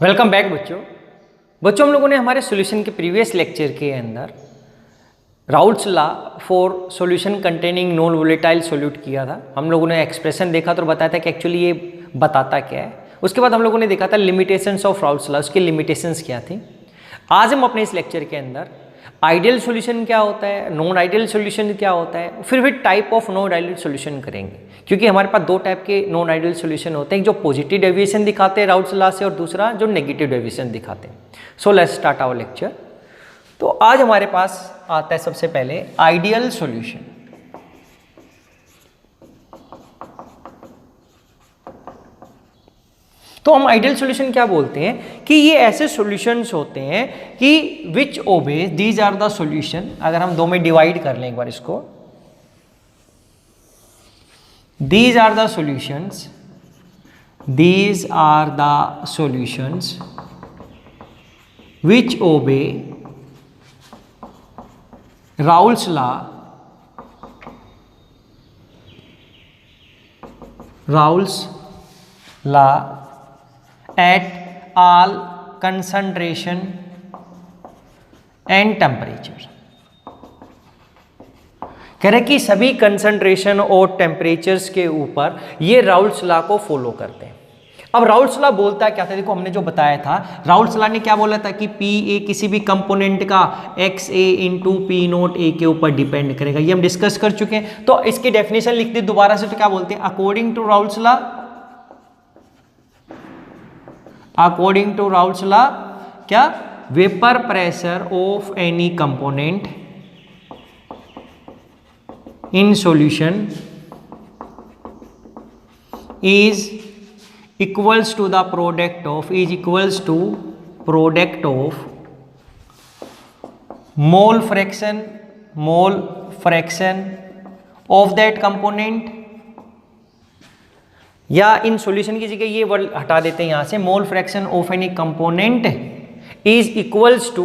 Welcome back बच्चों हम लोगों ने हमारे सॉल्यूशन के प्रीवियस लेक्चर के अंदर Raoult's law for solution containing non volatile solute किया था। हम लोगों ने एक्सप्रेशन देखा तो बताया था कि एक्चुअली ये बताता क्या है। उसके बाद हम लोगों ने देखा था लिमिटेशंस ऑफ राउल्ट्स लॉ, उसकी लिमिटेशंस क्या थी। आज हम अपने इस लेक्चर के अंदर आइडियल सॉल्यूशन क्या होता है, नॉन आइडियल सॉल्यूशन क्या होता है, फिर type of non ideal solution करेंगे, क्योंकि हमारे पास दो टाइप के नॉन आइडियल सॉल्यूशन होते हैं, जो पॉजिटिव डेविएशन दिखाते हैं राउल्ट्स लॉ से और दूसरा जो नेगेटिव डेविएशन दिखाते हैं। So let's start our lecture. तो आज हमारे पास आता है सबसे पहले आइडियल सॉल्यूशन। तो हम आइडियल सॉल्यूशन क्या बोलते हैं कि ये ऐसे सॉल्यूशंस होते हैं कि विच ओबे दीज आर द सॉल्यूशन। अगर हम दो में डिवाइड कर लें एक बार इसको, these are the solutions, these are the solutions which obey Raoult's law, Raoult's law at all concentration and temperature। कह रहे कि सभी कंसंट्रेशन और टेम्परेचर्स के ऊपर ये राउल्ट्स लॉ को फॉलो करते हैं। अब राउल्ट्स लॉ बोलता है क्या था, देखो हमने जो बताया था, राउल्ट्स लॉ ने क्या बोला था कि पी ए किसी भी कंपोनेंट का x A into P naught ए के ऊपर डिपेंड करेगा। ये हम डिस्कस कर चुके हैं। तो इसकी डेफिनेशन लिख दी दोबारा से, तो क्या बोलते हैं, according to Raoult's law, according to Raoult's law क्या, vapour pressure of any component in solution is equals to the product of, is equals to product of mole fraction of that component, या in solution की जगह ये word हटा देते हैं यहां से, mole fraction of any component is equals to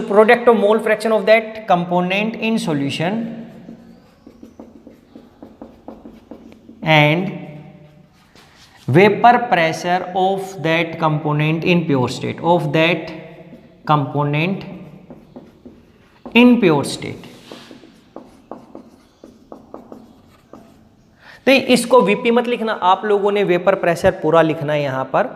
product of mole fraction of that component in solution and vapour pressure of that component in pure state, of that component in pure state. तो इसको VP मत लिखना, आप लोगों ने vapour pressure पूरा लिखना है यहां पर,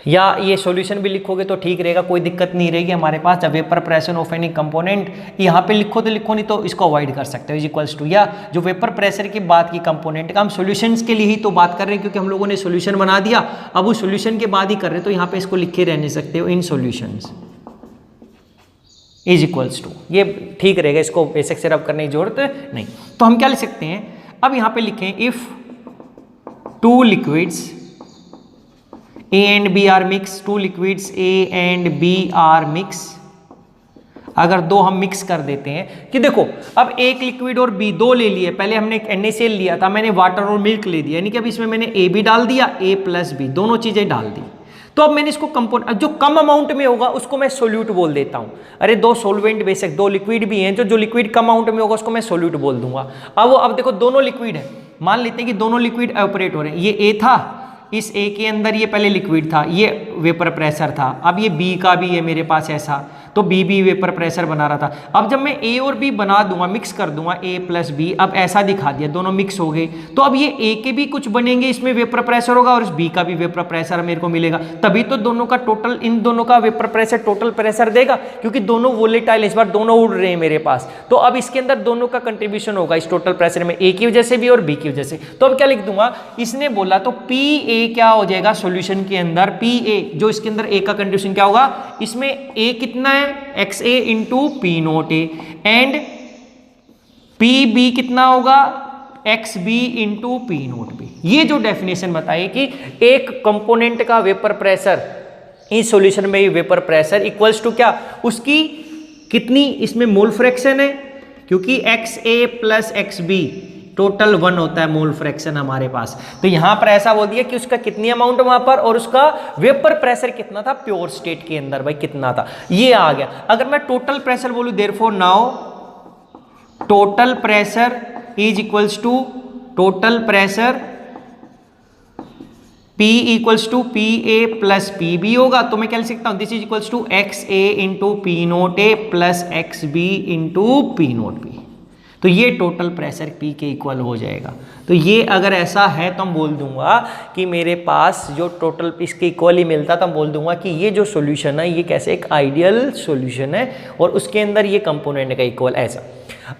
या ये सॉल्यूशन भी लिखोगे तो ठीक रहेगा, कोई दिक्कत नहीं रहेगी हमारे पास। जब vapour pressure of any component यहां पे लिखो तो लिखो, नहीं तो इसको अवॉइड कर सकते हो, इज इक्वल्स टू, या जो वेपर प्रेशर की बात की कंपोनेंट का, हम सॉल्यूशंस के लिए ही तो बात कर रहे हैं, क्योंकि हम लोगों ने सॉल्यूशन बना दिया, अब उस सॉल्यूशन के बाद ही कर रहे हैं, तो यहां पे इसको लिखे रहने सकते हो, इन सॉल्यूशंस इज इक्वल्स टू, ये ठीक रहेगा, इसको बेसिक से रब करने की जरूरत नहीं। तो हम क्या लिख सकते हैं, अब यहां पे लिखें, if two liquids A and B are mixed, two liquids A and B are mixed, अगर दो हम मिक्स कर देते हैं कि देखो अब एक लिक्विड और B दो ले लिए, पहले हमने एक NaCl लिया था, मैंने वाटर और मिल्क ले दिया, यानी कि अब इसमें मैंने A भी डाल दिया, A प्लस B दोनों चीजें डाल दी। तो अब मैंने इसको कंपाउंड, जो कम अमाउंट में होगा उसको मैं सोल्यूट बोल देता हूं। अरे दो सॉल्वेंट बेसिक दो लिक्विड भी हैं, जो लिक्विड कम अमाउंट में होगा उसको मैं सोल्यूट बोल दूंगा। अब देखो दोनों लिक्विड है, मान लेते हैं कि दोनों लिक्विड एवपोरेट हो रहे हैं, ये A था, इस A के अंदर ये पहले लिक्विड था, ये वेपर प्रेशर था, अब ये B का भी है मेरे पास ऐसा, तो B भी वेपर प्रेशर बना रहा था। अब जब मैं A और B बना दूंगा, मिक्स कर दूंगा, A प्लस B, अब ऐसा दिखा दिया, दोनों मिक्स हो गए, तो अब ये A के भी कुछ बनेंगे, इसमें वेपर प्रेशर होगा, और इस B का भी वेपर प्रेशर मेरे को मिलेगा, तभी तो दोनों का टोटल, इन दोनों का वेपर प्रेशर टोटल प्रेशर देगा, क्योंकि दोनों वोलेटाइल, इस बार दोनों उड़ रहे हैं मेरे पास, तो अब इसके अंदर दोनों का कंट्रीब्यूशन होगा इस टोटल प्रेशर में, A की वजह से भी और B की वजह से। तो अब क्या लिख दूंगा, इसने बोला तो PA क्या हो जाएगा सॉल्यूशन के अंदर, PA जो इसके अंदर A का कंट्रीब्यूशन क्या होगा, इसमें A कितना है, XA into P naught A, and PB कितना होगा, XB into P naught B. ये जो डेफिनेशन बताइए कि एक कंपोनेंट का वेपर प्रेशर, इस सॉल्यूशन में वेपर प्रेशर इक्वल्स टू क्या, उसकी कितनी इसमें मोल फ्रैक्शन है, क्योंकि XA प्लस XB टोटल 1 होता है मोल फ्रैक्शन हमारे पास। तो यहां पर ऐसा बोल दिया कि उसका कितनी अमाउंट वहां पर, और उसका वेपर प्रेशर कितना था प्योर स्टेट के अंदर, भाई कितना था, ये आ गया। अगर मैं टोटल प्रेशर बोलूं, therefore now total pressure is equals to total pressure P equals to P A plus P B होगा, तो मैं क्या लिख सकता हूं, this is equals to x A into P naught A plus x B into P naught B. तो ये total pressure P के इक्वल हो जाएगा। तो ये अगर ऐसा है तो हम बोल दूंगा कि मेरे पास जो टोटल इसके इक्वल ही मिलता, तो हम बोल दूंगा कि ये जो सॉल्यूशन है ये कैसे एक आइडियल सॉल्यूशन है और उसके अंदर ये कंपोनेंट का इक्वल ऐसा।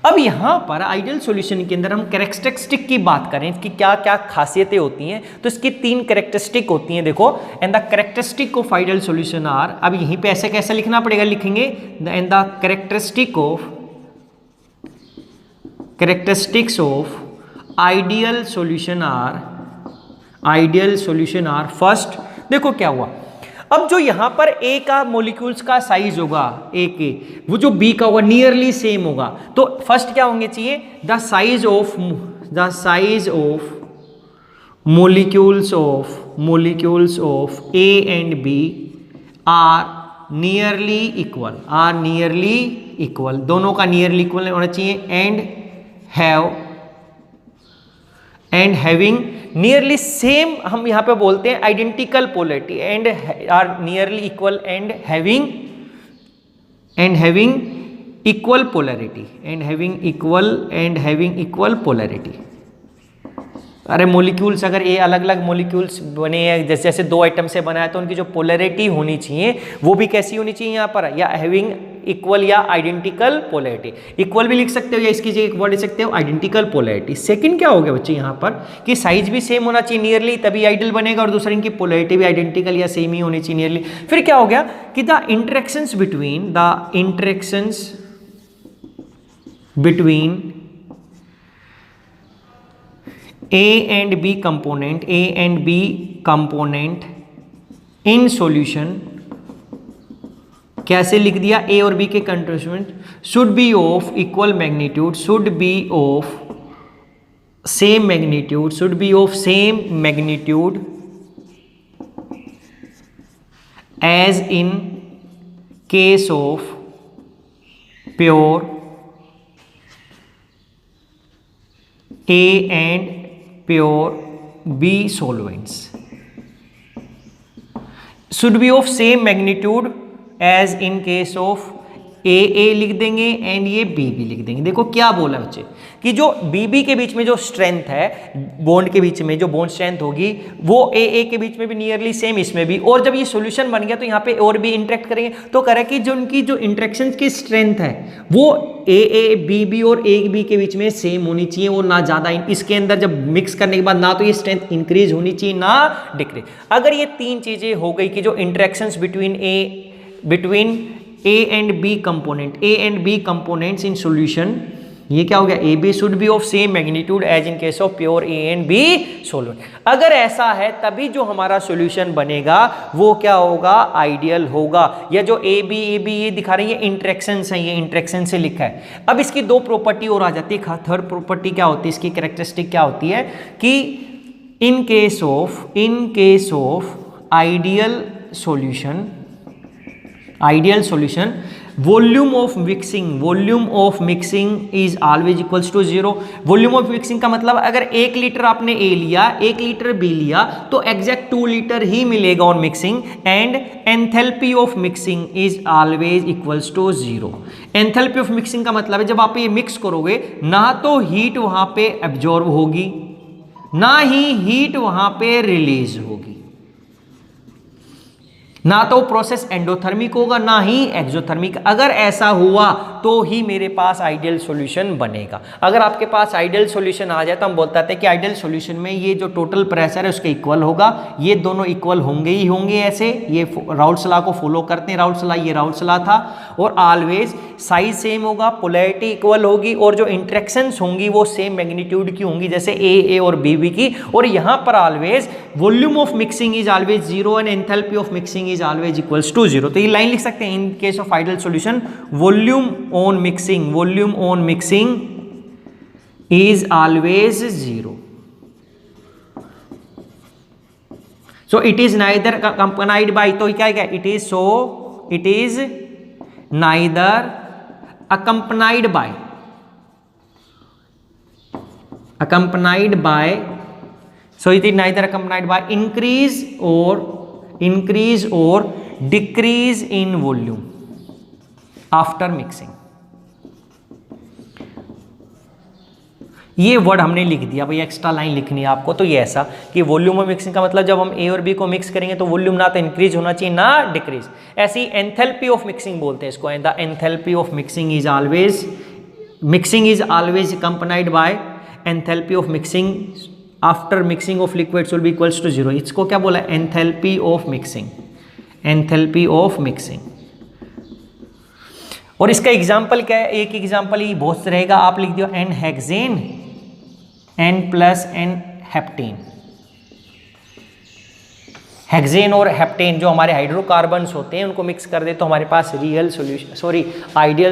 अब यहाँ पर आइडियल सॉल्यूशन के अंदर हम कैरेक्टरिस्टिक की बात करें कि क्या क्या खासियतें होती हैं, तो इसकी 3 कैरेक्टरिस्टिक होती हैं। देखो, and the characteristic of ideal solution are, अब यहीं पे ऐसे कैसे लिखना पड़ेगा, लिखेंगे and the characteristics of ideal solution are first. देखो क्या हुआ, अब जो यहां पर ए का मॉलिक्यूल्स का साइज होगा, ए के, वो जो बी का होगा नियरली सेम होगा। तो फर्स्ट क्या होंगे चाहिए, the size of molecules of A and B are nearly equal, दोनों का नियरली इक्वल होना चाहिए, एंड हैविंग नियरली सेम, हम यहां पे बोलते हैं identical polarity, and are nearly equal and having equal polarity. अरे मॉलिक्यूल्स, अगर ये अलग अलग मॉलिक्यूल्स बने हैं, जैसे जैसे 2 आइटम से बना है, तो उनकी जो पोलैरिटी होनी चाहिए वो भी कैसी होनी चाहिए यहाँ पर, या हैविंग इक्वल या आइडेंटिकल पोलैरिटी। इक्वल भी लिख सकते हो या इसकी जगह इक्वल लिख सकते हो, आइडेंटिकल पोलैरिटी। सेकंड क्या हो गया बच्चे यहाँ पर कि साइज भी सेम होना चाहिए नियरली, तभी आइडियल बनेगा, और दूसरा इनकी पोलैरिटी भी आइडेंटिकल या सेम ही होनी चाहिए नियरली। फिर क्या हो गया कि the interactions between A and B component in solution, कैसे लिख दिया, A और B के contribution should be of equal magnitude, should be of same magnitude as in case of pure A and pure B solvents, should be of same magnitude as in case of A लिख देंगे and ये B लिख देंगे। देखो क्या बोला बच्चे कि जो BB के बीच में जो स्ट्रेंथ है, बॉन्ड के बीच में जो बॉन्ड स्ट्रेंथ होगी वो AA के बीच में भी नियरली सेम, इसमें भी। और जब ये सॉल्यूशन बन गया तो यहाँ पे और भी इंटरेक्ट करेंगे, तो कह रहा है कि जो उनकी जो इंटरेक्शन की स्ट्रेंथ है वो AA BB और AB के बीच में सेम होनी चाहिए, और ना ज़्यादा। इसके अंदर जब मिक्स करने के बाद ना तो ये स्ट्रेंथ इंक्रीज होनी चाहिए ना डिक्रीज। अगर ये 3 चीज़ें हो गई कि जो interactions between A and B components in solution, ये क्या हो गया, A B should be of same magnitude as in case of pure A and B solvent. अगर ऐसा है तभी जो हमारा सॉल्यूशन बनेगा वो क्या होगा, आइडियल होगा। या जो ए बी ये दिखा रही है इंटरेक्शंस है, ये इंटरेक्शन से लिखा है। अब इसकी 2 प्रॉपर्टी और आ जाती है। थर्ड प्रॉपर्टी क्या होती है, इसकी कैरेक्टरिस्टिक क्या होती है कि in case of ideal solution volume of mixing is always equals to 0। Volume of mixing का मतलब अगर 1 लीटर आपने A लिया, 1 लीटर B लिया, तो एग्जैक्ट 2 लीटर ही मिलेगा on mixing. And enthalpy of mixing is always equals to 0। Enthalpy of mixing का मतलब है जब आप ये मिक्स करोगे ना तो हीट वहां पे एब्जॉर्ब होगी, ना ही हीट वहां पे रिलीज होगी, ना तो प्रोसेस एंडोथर्मिक होगा ना ही एक्सोथर्मिक। अगर ऐसा हुआ तो ही मेरे पास आइडियल सॉल्यूशन बनेगा। अगर आपके पास आइडियल सॉल्यूशन आ जाए तो हम बोलते हैं कि आइडियल सॉल्यूशन में ये जो टोटल प्रेशर है उसके इक्वल होगा, ये दोनों इक्वल होंगे ही होंगे। ऐसे ये राउल्ट्स लॉ को फॉलो करते हैं, राउल्ट्स लॉ, ये राउल्ट्स लॉ था। और ऑलवेज साइज सेम होगा, पोलैरिटी इक्वल होगी, और जो इंटरेक्शंस होंगी वो सेम मैग्नीट्यूड की होंगी, जैसे ए और बी की। और यहाँ पर always volume of mixing is always 0 and enthalpy of mixing is always equals to 0। तो ये लाइन लिख सकते हैं, in case of ideal solution volume on mixing is always 0। So it is neither accompanied by, तो क्या है, it is neither accompanied by So it is neither accompanied by increase or decrease in volume after mixing. ये word हमने लिख दिया भाई, extra line लिखनी है आपको। तो ये ऐसा कि वॉल्यूम ऑफ मिक्सिंग का मतलब जब हम ए और बी को मिक्स करेंगे तो वॉल्यूम ना तो इंक्रीज होना चाहिए ना डिक्रीज। ऐसी एंथैल्पी ऑफ मिक्सिंग बोलते हैं इसको। And the enthalpy of mixing is always accompanied by enthalpy of mixing after mixing of liquids will be equals to 0। इसको क्या बोला? Enthalpy of mixing, enthalpy of mixing. और इसका एग्जाम्पल क्या है? एक एग्जाम्पल ही बहुत रहेगा, आप लिख दियो n hexane N plus n heptane. Hexane और हेप्टेन जो हमारे हाइड्रोकार्बन्स होते हैं उनको मिक्स कर दे तो हमारे पास आइडियल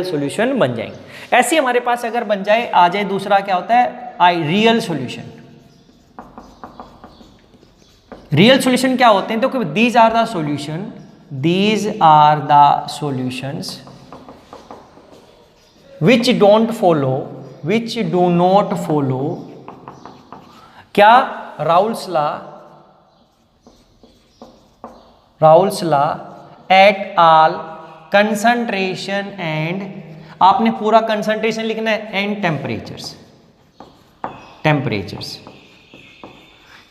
सॉल्यूशन बन जाएंगे। ऐसे हमारे पास अगर बन जाए आ जाए दूसरा क्या होता है? Real solution. रियल सॉल्यूशन क्या होते हैं? तो these are the solutions which do not follow क्या? Raoult's law at all concentration and, आपने पूरा कंसंट्रेशन लिखना है, एंड टेम्परेचर्स।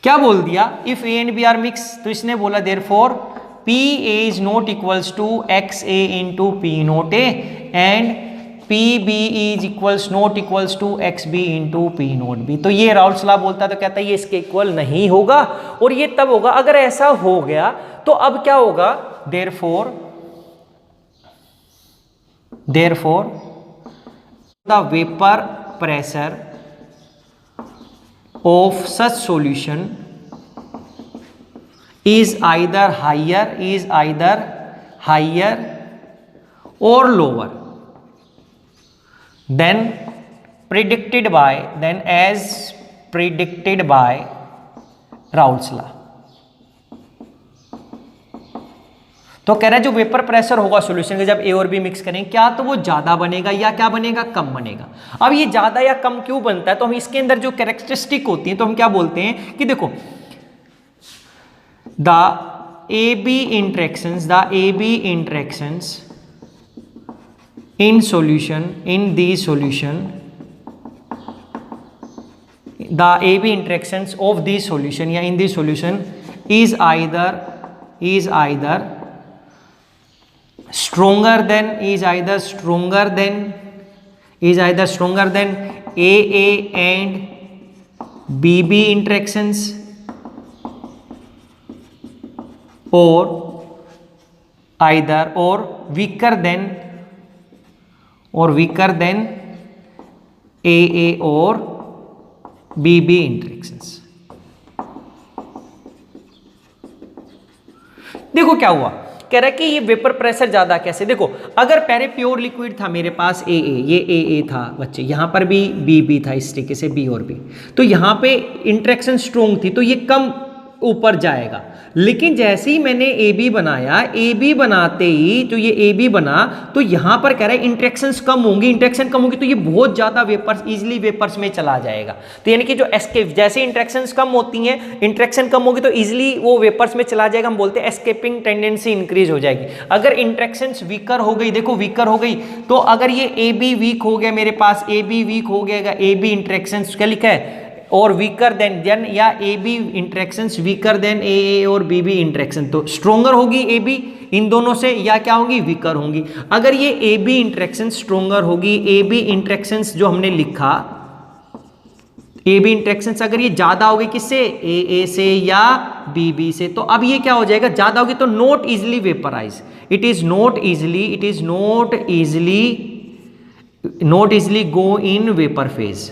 क्या बोल दिया? If A and B are mix, तो इसने बोला therefore P A is not equals to x A into P naught A and P B is equals not equals to x B into P naught B. तो ये Raoult's law बोलता है, तो कहता है ये इसके इक्वल नहीं होगा, और ये तब होगा अगर ऐसा हो गया। तो अब क्या होगा? Therefore the vapour pressure of such solution is either higher or lower than as predicted by Raoul's law. तो कह रहा है जो वेपर प्रेशर होगा सॉल्यूशन के जब ए और बी मिक्स करेंगे, क्या तो वो ज्यादा बनेगा या क्या बनेगा? कम बनेगा। अब ये ज्यादा या कम क्यों बनता है? तो हम इसके अंदर जो कैरेक्टरिस्टिक होती है तो हम क्या बोलते हैं कि देखो the AB interactions in these solution the AB interactions of this solution या in this solution is either stronger than AA and BB interactions or weaker than AA or BB interactions। देखो क्या हुआ, कह रहा है कि ये वेपर प्रेशर ज्यादा कैसे? देखो अगर पहले प्योर लिक्विड था मेरे पास ये AA था बच्चे, यहां पर भी BB था, इस तरीके से B और B, तो यहां पे इंटरेक्शन स्ट्रोंग थी तो ये कम ऊपर जाएगा। लेकिन जैसे ही मैंने AB बनाया, AB बनाते ही तो ये AB बना, तो यहां पर कह रहा है इंटरेक्शंस कम होंगी, इंटरेक्शन कम होगी तो ये बहुत ज्यादा वेपर्स इजीली वेपर्स में चला जाएगा। तो यानी कि जो एस्केप, जैसे इंटरेक्शंस कम होती हैं, इंटरेक्शन कम होगी तो इजीली वो वेपर्स में चला जाएगा, हम बोलते हैं एस्केपिंग टेंडेंसी इंक्रीज हो जाएगी। अगर इंटरेक्शंस वीकर हो गई, देखो वीकर हो गई, तो अगर ये AB वीक हो गया, मेरे पास AB वीक हो गया, AB इंटरेक्शंस क्या लिखा है? और वीकर देन या AB interactions weaker then AA और BB इंटरेक्शन, तो स्ट्रोंगर होगी AB इन दोनों से या क्या होंगी? वीकर होंगी। अगर ये AB इंटरेक्शन स्ट्रोंगर होगी, AB इंटरेक्शंस जो हमने लिखा, AB इंटरेक्शंस अगर ये ज्यादा होगी किससे? AA से या BB से, तो अब ये क्या हो जाएगा? ज्यादा होगी तो not easily vaporise, it is not easily go in vapour phase,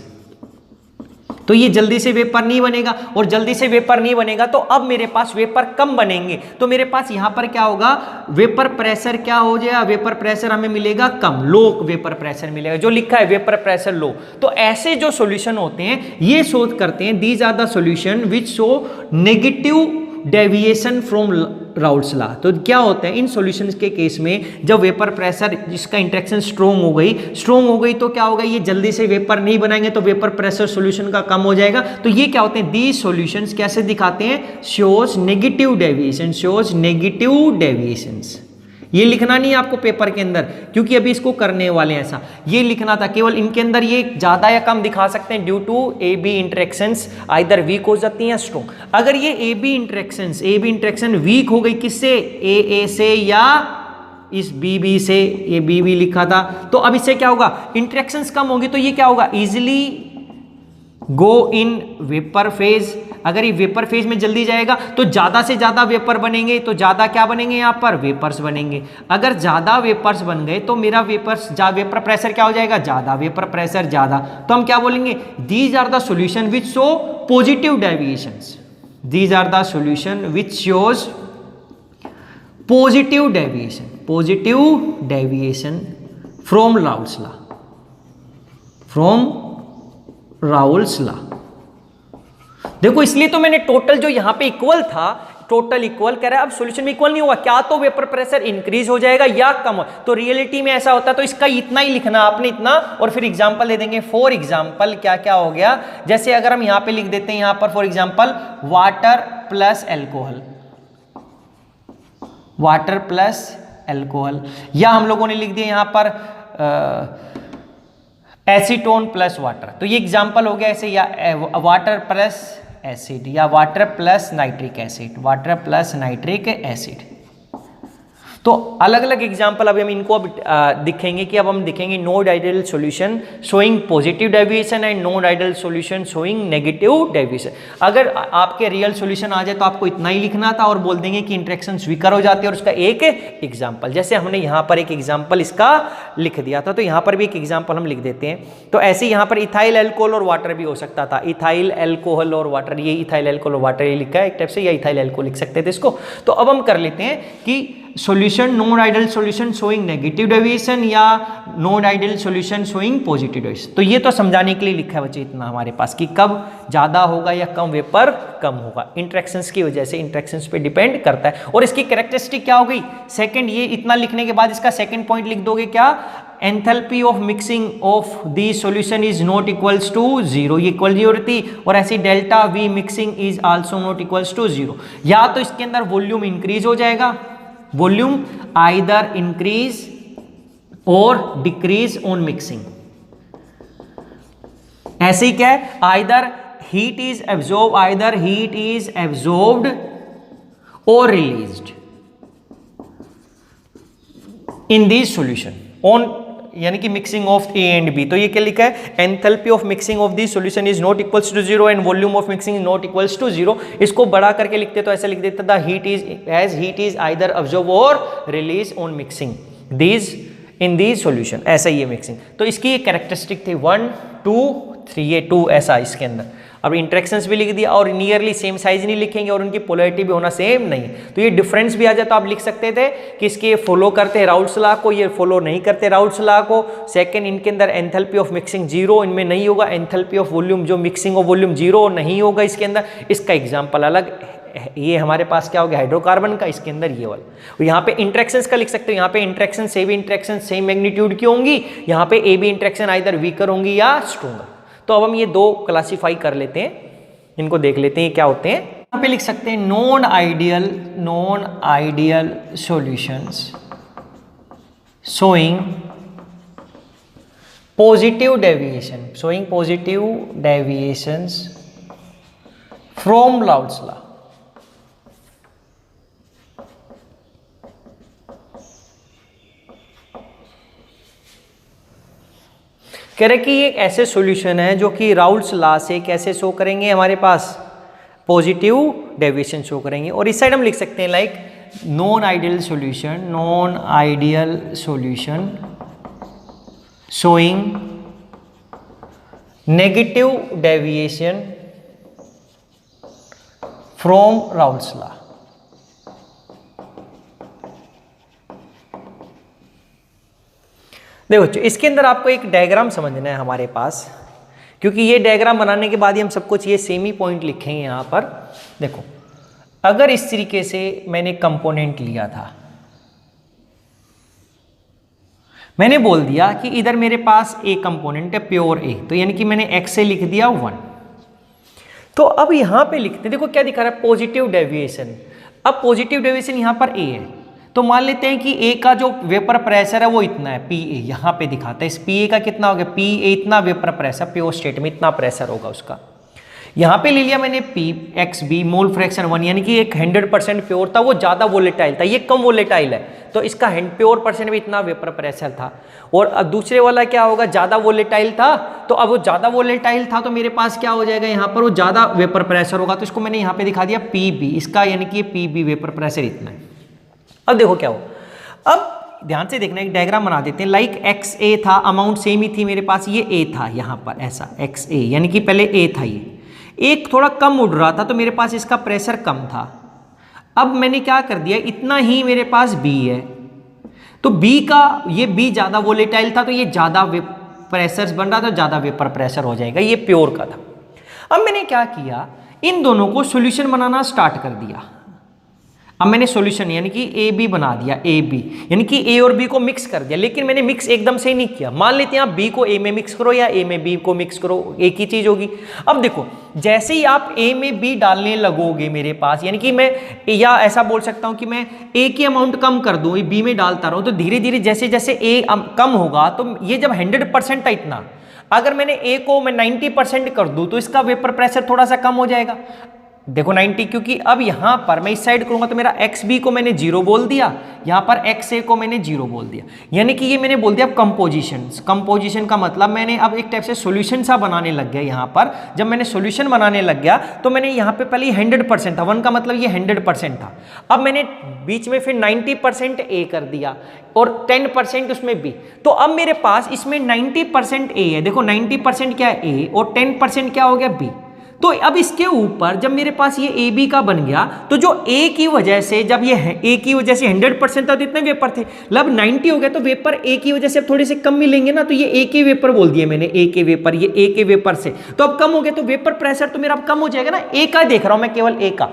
तो ये जल्दी से वेपर नहीं बनेगा, और जल्दी से वेपर नहीं बनेगा तो अब मेरे पास वेपर कम बनेंगे, तो मेरे पास यहां पर क्या होगा? वेपर प्रेशर क्या हो जाएगा? वेपर प्रेशर हमें मिलेगा कम, लो वेपर प्रेशर मिलेगा, जो लिखा है वेपर प्रेशर लो। तो ऐसे जो सॉल्यूशन होते हैं ये शोध करते हैं, these are the solution which show negative deviation from Raoult's law. तो क्या होता है इन सॉल्यूशंस के केस में, जब वेपर प्रेशर जिसका इंटरेक्शन स्ट्रोंग हो गई तो क्या होगा, ये जल्दी से वेपर नहीं बनाएंगे तो वेपर प्रेशर सॉल्यूशन का कम हो जाएगा। तो ये क्या होते हैं, दीज सॉल्यूशंस कैसे दिखाते हैं, शोज नेगेटिव डेविएशंस। ये लिखना नहीं है आपको पेपर के अंदर, क्योंकि अभी इसको करने वाले हैं ऐसा, ये लिखना था केवल इनके अंदर ये ज्यादा या कम दिखा सकते हैं due to A B interactions either weak हो जाती हैं या स्ट्रॉन्ग। अगर ये ए बी इंटरेक्शन वीक हो गई किससे, ए से या इस बी से, ये बी लिखा था, तो अब इससे क्या होगा, इंटरेक्शंस कम होगी तो ये क्या होगा, easily go in vapour phase. अगर ये वेपर फेज में जल्दी जाएगा तो ज्यादा से ज्यादा वेपर बनेंगे, तो ज्यादा क्या बनेंगे यहां पर, वेपर्स बनेंगे। अगर ज्यादा वेपर्स बन गए तो मेरा वेपर प्रेशर क्या हो जाएगा, ज्यादा वेपर प्रेशर ज्यादा, तो हम क्या बोलेंगे, these are the solution which show positive deviations, these are the solution which shows positive deviation from Raoult's law. देखो इसलिए तो मैंने टोटल जो यहां पे इक्वल था, टोटल इक्वल कह रहा है, अब सॉल्यूशन में इक्वल नहीं हुआ, क्या तो वेपर प्रेशर इंक्रीज हो जाएगा या कम हो, तो रियलिटी में ऐसा होता है, तो इसका इतना ही लिखना आपने, इतना, और फिर एग्जांपल दे देंगे। फॉर एग्जांपल क्या क्या हो गया, जैसे अगर हम यहां पे लिख देते हैं, यहां पर for example water plus alcohol, या हम लोगों ने लिख दिया यहां पर एसीटोन प्लस वाटर, तो ये एग्जांपल हो गया ऐसे, या वाटर प्लस एसिड, या वाटर प्लस नाइट्रिक एसिड। तो अलग अलग एग्जांपल अभी हम इनको दिखेंगे कि अब हम दिखेंगे node ideal solution showing positive deviation and node ideal solution showing negative deviation. अगर आपके रियल सॉल्यूशन आ जाए तो आपको इतना ही लिखना था और बोल देंगे कि इंटरेक्शन स्वीकार हो जाती है और उसका एक एग्जांपल, जैसे हमने यहाँ पर एक एग्जांपल इसका लिख दिया था, तो यहाँ पर भी एक एग्जांपल हम लिख देते हैं। तो ऐसे यहाँ पर इथाइल एल्कोहल और वाटर भी हो सकता था, इथाइल एल्कोहल और वाटर, ये इथाइल एल्कोहल और वाटर ये लिखा है एक टाइप से, या इथाइल एल्कोहल लिख सकते थे इसको। तो अब हम कर लेते हैं कि solution non ideal solution showing negative deviation या non ideal solution showing positive deviation. तो ये तो समझाने के लिए लिखा है बच्चे इतना हमारे पास कि कब ज्यादा होगा या कम वेपर कम होगा, इंटरेक्शंस की वजह से, इंटरेक्शंस पे डिपेंड करता है। और इसकी कैरेक्टरिस्टिक क्या हो गई, सेकंड, ये इतना लिखने के बाद इसका सेकंड पॉइंट लिख दोगे क्या, enthalpy of mixing of the solution is not equals to 0, ये इक्वल 0 रहती, और ऐसी delta V mixing is also not equals to 0। या तो इसके अंदर वॉल्यूम इंक्रीज हो जाएगा, वॉल्यूम आइदर इंक्रीज और डिक्रीज ऑन मिक्सिंग, ऐसे ही क्या है, आइदर हीट इज एब्जॉर्ब्ड और released in this solution on, यानी कि mixing of A and B. तो ये क्या लिखा है, enthalpy of mixing of this solution is not equals to 0 and volume of mixing is not equals to 0। इसको बड़ा करके लिखते तो ऐसे लिख देता था, हीट इज आइदर अब्जॉर्ब और release on mixing these in these solution, ऐसा ही है मिक्सिंग। तो इसकी एक कैरेक्टरिस्टिक थी 1 2 3, ये 2 ऐसा इसके अंदर। अब इंटरेक्शंस भी लिख दिया और नियरली सेम साइज नहीं लिखेंगे और उनकी पोलैरिटी भी होना सेम नहीं, तो ये डिफरेंस भी आ जाए तो आप लिख सकते थे कि इसके फॉलो करते हैं राउल्स लॉ को, ये फॉलो नहीं करते राउल्स लॉ को। सेकंड, इनके अंदर एंथैल्पी ऑफ मिक्सिंग 0 इनमें नहीं होगा, एंथैल्पी ऑफ वॉल्यूम जो मिक्सिंग ऑफ वॉल्यूम 0 नहीं होगा इसके अंदर। इसका एग्जाम्पल अलग, ये हमारे पास क्या हो गया हाइड्रोकार्बन का, इसके अंदर ये वाला। यहाँ पे इंटरेक्शंस का लिख सकते हो, यहाँ पे interaction same interaction same magnitude की होंगी, यहाँ पे A B interaction either weaker होंगी या स्ट्रॉन्गर। तो अब हम ये दो क्लासीफाई कर लेते हैं, इनको देख लेते हैं क्या होते हैं। यहाँ पे लिख सकते हैं non ideal solutions showing positive deviations from Raoult's law. कह रहे कि ये एक ऐसे सॉल्यूशन है जो कि राउल्स लॉ से कैसे शो करेंगे, हमारे पास पॉजिटिव डेविएशन शो करेंगे। और इस साइड हम लिख सकते हैं like non ideal solution showing negative deviation from Raoult's law. देखो इसके अंदर आपको एक डायग्राम समझना है हमारे पास, क्योंकि ये डायग्राम बनाने के बाद ही हम सब कुछ ये सेम ही पॉइंट लिखेंगे यहाँ पर। देखो अगर इस तरीके से मैंने कंपोनेंट लिया था, मैंने बोल दिया कि इधर मेरे पास ए कंपोनेंट है प्योर ए, तो यानी कि मैंने एक्स से लिख दिया 1। तो अब यहां पे लिखते, देखो क्या दिखा रहा है, पॉजिटिव डेविएशन। अब पॉजिटिव डेविएशन यहां पर ए है, तो मान लेते हैं कि ए का जो वेपर प्रेशर है वो इतना है, पी ए यहां पे दिखाता है। इस पी ए का कितना हो गया, पी ए इतना वेपर प्रेशर, प्योर स्टेट में इतना प्रेशर होगा उसका। यहां पे ले लिया मैंने P x B, mole fraction 1, यानी कि एक 100% प्योर था, वो ज्यादा वोलेटाइल था, ये कम वोलेटाइल है, तो इसका प्योर परसेंट में इतना वेपर प्रेशर था। और अब दूसरे वाला क्या होगा, ज्यादा वोलेटाइल था, तो अब वो ज्यादा वोलेटाइल था तो मेरे पास क्या हो जाएगा, यहाँ पर वो ज्यादा वेपर प्रेशर होगा, तो इसको मैंने यहाँ पे दिखा दिया पी बी, इसका यानी कि पी बी वेपर प्रेशर इतना है। अब देखो क्या हो, अब ध्यान से देखना, एक डायग्राम बना देते हैं। लाइक एक्स ए था, अमाउंट सेम ही थी मेरे पास, ये ए था यहाँ पर ऐसा एक्स ए, यानी कि पहले ए था, ये एक थोड़ा कम उड़ रहा था तो मेरे पास इसका प्रेशर कम था। अब मैंने क्या कर दिया, इतना ही मेरे पास बी है, तो बी का ये बी ज्यादा वोलेटाइल था तो ये ज्यादा प्रेशर बन रहा था, ज्यादा वेपर प्रेशर हो जाएगा, ये प्योर का था। अब मैंने क्या किया, इन दोनों को सॉल्यूशन बनाना स्टार्ट कर दिया। अब मैंने सॉल्यूशन यानी कि ए बी बना दिया, ए बी यानी कि ए और बी को मिक्स कर दिया, लेकिन मैंने मिक्स एकदम से नहीं किया। मान लेते हैं आप बी को ए में मिक्स करो या ए में बी को मिक्स करो, एक ही चीज होगी। अब देखो जैसे ही आप ए में बी डालने लगोगे मेरे पास, यानी कि मैं, या ऐसा बोल सकता हूं कि मैं ए की अमाउंट कम कर दूं, बी में डालता रहूं, तो धीरे धीरे जैसे जैसे ए कम होगा, तो ये जब 100% था इतना, अगर मैंने ए को मैं 90% कर दूं तो इसका वेपर प्रेशर थोड़ा सा कम हो जाएगा। देखो 90, क्योंकि अब यहां पर मैं इस साइड करूंगा तो मेरा एक्स बी को मैंने 0 बोल दिया, यहां पर एक्स ए को मैंने 0 बोल दिया, यानी कि ये मैंने बोल दिया कंपोजिशन। कंपोजिशन का मतलब मैंने अब एक टाइप से सॉल्यूशन सा बनाने लग गया। यहां पर जब मैंने सॉल्यूशन बनाने लग गया तो मैंने यहां पे पहले 100% था, 1 का मतलब ये 100% था, अब मैंने बीच में फिर 90% ए कर दिया और 10% उसमें बी, तो अब मेरे पास इसमें 90% ए है। देखो 90% क्या है, ए, और 10% क्या हो गया, बी। तो अब इसके ऊपर जब मेरे पास ये ए बी का बन गया, तो जो ए की वजह से, जब ये ए की वजह से 100% था तो इतने वेपर थे, अब 90 हो गया, तो वेपर ए की वजह से अब थोड़े से कम मिलेंगे ना, तो ये ए के वेपर बोल दिए मैंने, ए के वेपर, ये ए के वेपर से तो अब कम हो गया, तो वेपर प्रेशर तो मेरा अब कम हो जाएगा ना, ए का देख रहा हूं मैं, केवल ए का।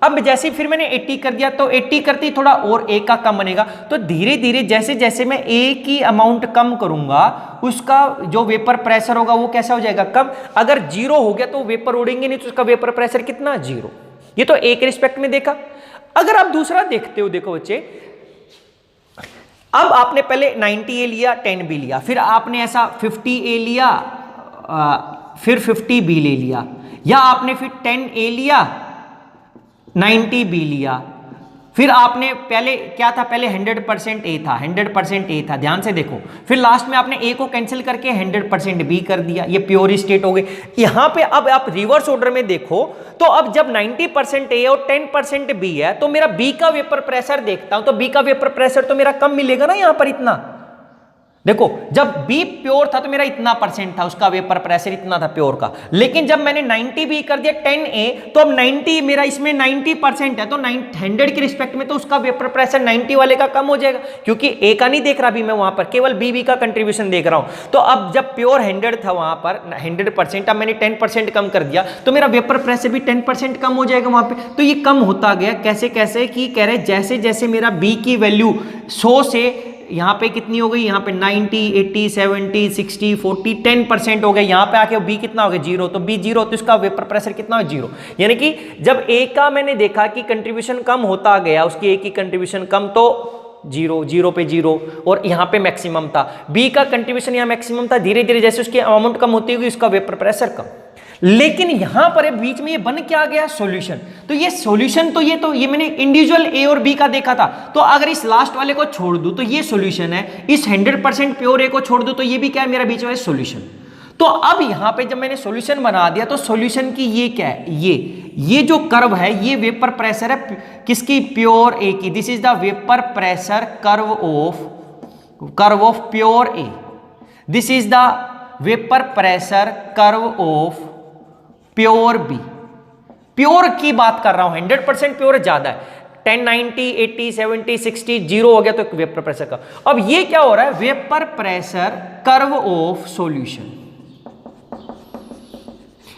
अब जैसे फिर मैंने 80 कर दिया, तो 80 करते ही थोड़ा और ए का कम बनेगा, तो धीरे धीरे जैसे जैसे मैं ए की अमाउंट कम करूंगा, उसका जो वेपर प्रेशर होगा वो कैसा हो जाएगा, कम। अगर 0 हो गया तो वेपर उड़ेंगे नहीं, तो उसका वेपर प्रेशर कितना, 0। ये तो ए के रिस्पेक्ट में देखा। अगर आप दूसरा देखते हो, देखो बच्चे, अब आपने पहले 90 ए लिया, 10 बी लिया, फिर आपने ऐसा 50 ए लिया, फिर 50 बी ले लिया, या आपने फिर 10 ए लिया, 90 बी लिया, फिर आपने पहले क्या था, पहले 100% ए था, 100% ए था, ध्यान से देखो, फिर लास्ट में आपने ए को कैंसिल करके 100% बी कर दिया, ये प्योर स्टेट हो गई। यहां पे अब आप रिवर्स ऑर्डर में देखो, तो अब जब 90% ए और 10% बी है, तो मेरा बी का वेपर प्रेशर देखता हूं, तो बी का वेपर प्रेशर तो मेरा कम मिलेगा ना, यहां पर इतना। देखो जब बी प्योर था तो मेरा इतना परसेंट था, उसका वेपर प्रेशर इतना था प्योर का, लेकिन जब मैंने 90 बी कर दिया 10 ए, तो अब 90 मेरा इसमें 90% है, तो 100 के रिस्पेक्ट में तो उसका वेपर प्रेशर 90 वाले का कम हो जाएगा, क्योंकि ए का नहीं देख रहा अभी मैं वहां पर, केवल बी का कंट्रीब्यूशन देख रहा हूं। तो अब जब प्योर 100 था वहां पर 100%, अब मैंने 10% कम कर दिया, तो मेरा वेपर प्रेशर भी 10% कम हो जाएगा वहां पर। तो ये कम होता गया, कैसे कैसे, कि कह रहे जैसे जैसे मेरा बी की वैल्यू 100 से यहाँ पे कितनी हो गई, यहाँ पे 90, 80, 70, 60, 40, 10% हो गया, यहाँ पे आके बी कितना हो गया, 0, तो बी 0, तो इसका वेपर प्रेशर कितना है, 0। यानी कि जब ए का मैंने देखा कि कंट्रीब्यूशन कम होता गया, उसकी ए की कंट्रीब्यूशन कम, तो 0 पे 0, और यहाँ पे मैक्सिमम था, बी का कंट्रीब्यूशन यहाँ मैक्सिमम था, धीरे धीरे जैसे उसकी अमाउंट कम होती होगी उसका वेपर प्रेशर कम। लेकिन यहां पर बीच में ये बन क्या गया, सॉल्यूशन। तो ये सॉल्यूशन, तो ये मैंने इंडिविजुअल ए और बी का देखा था, तो अगर इस लास्ट वाले को छोड़ दूं तो ये सॉल्यूशन है, इस 100% प्योर ए को छोड़ दूं तो ये भी क्या है, मेरा बीच में सॉल्यूशन। तो अब यहां पे जब मैंने सॉल्यूशन बना दिया, तो सॉल्यूशन की ये क्या है, ये जो कर्व है, ये वेपर प्रेशर है किसकी, प्योर ए की। This is the vapour pressure curve of pure A. This is the vapour pressure curve of pure B. Pure की बात कर रहा हूं, 100% प्योर ज्यादा है, 10, 90, 80, 70, 60, 0 हो गया तो वेपर प्रेशर का। अब ये क्या हो रहा है, vapour pressure curve of solution.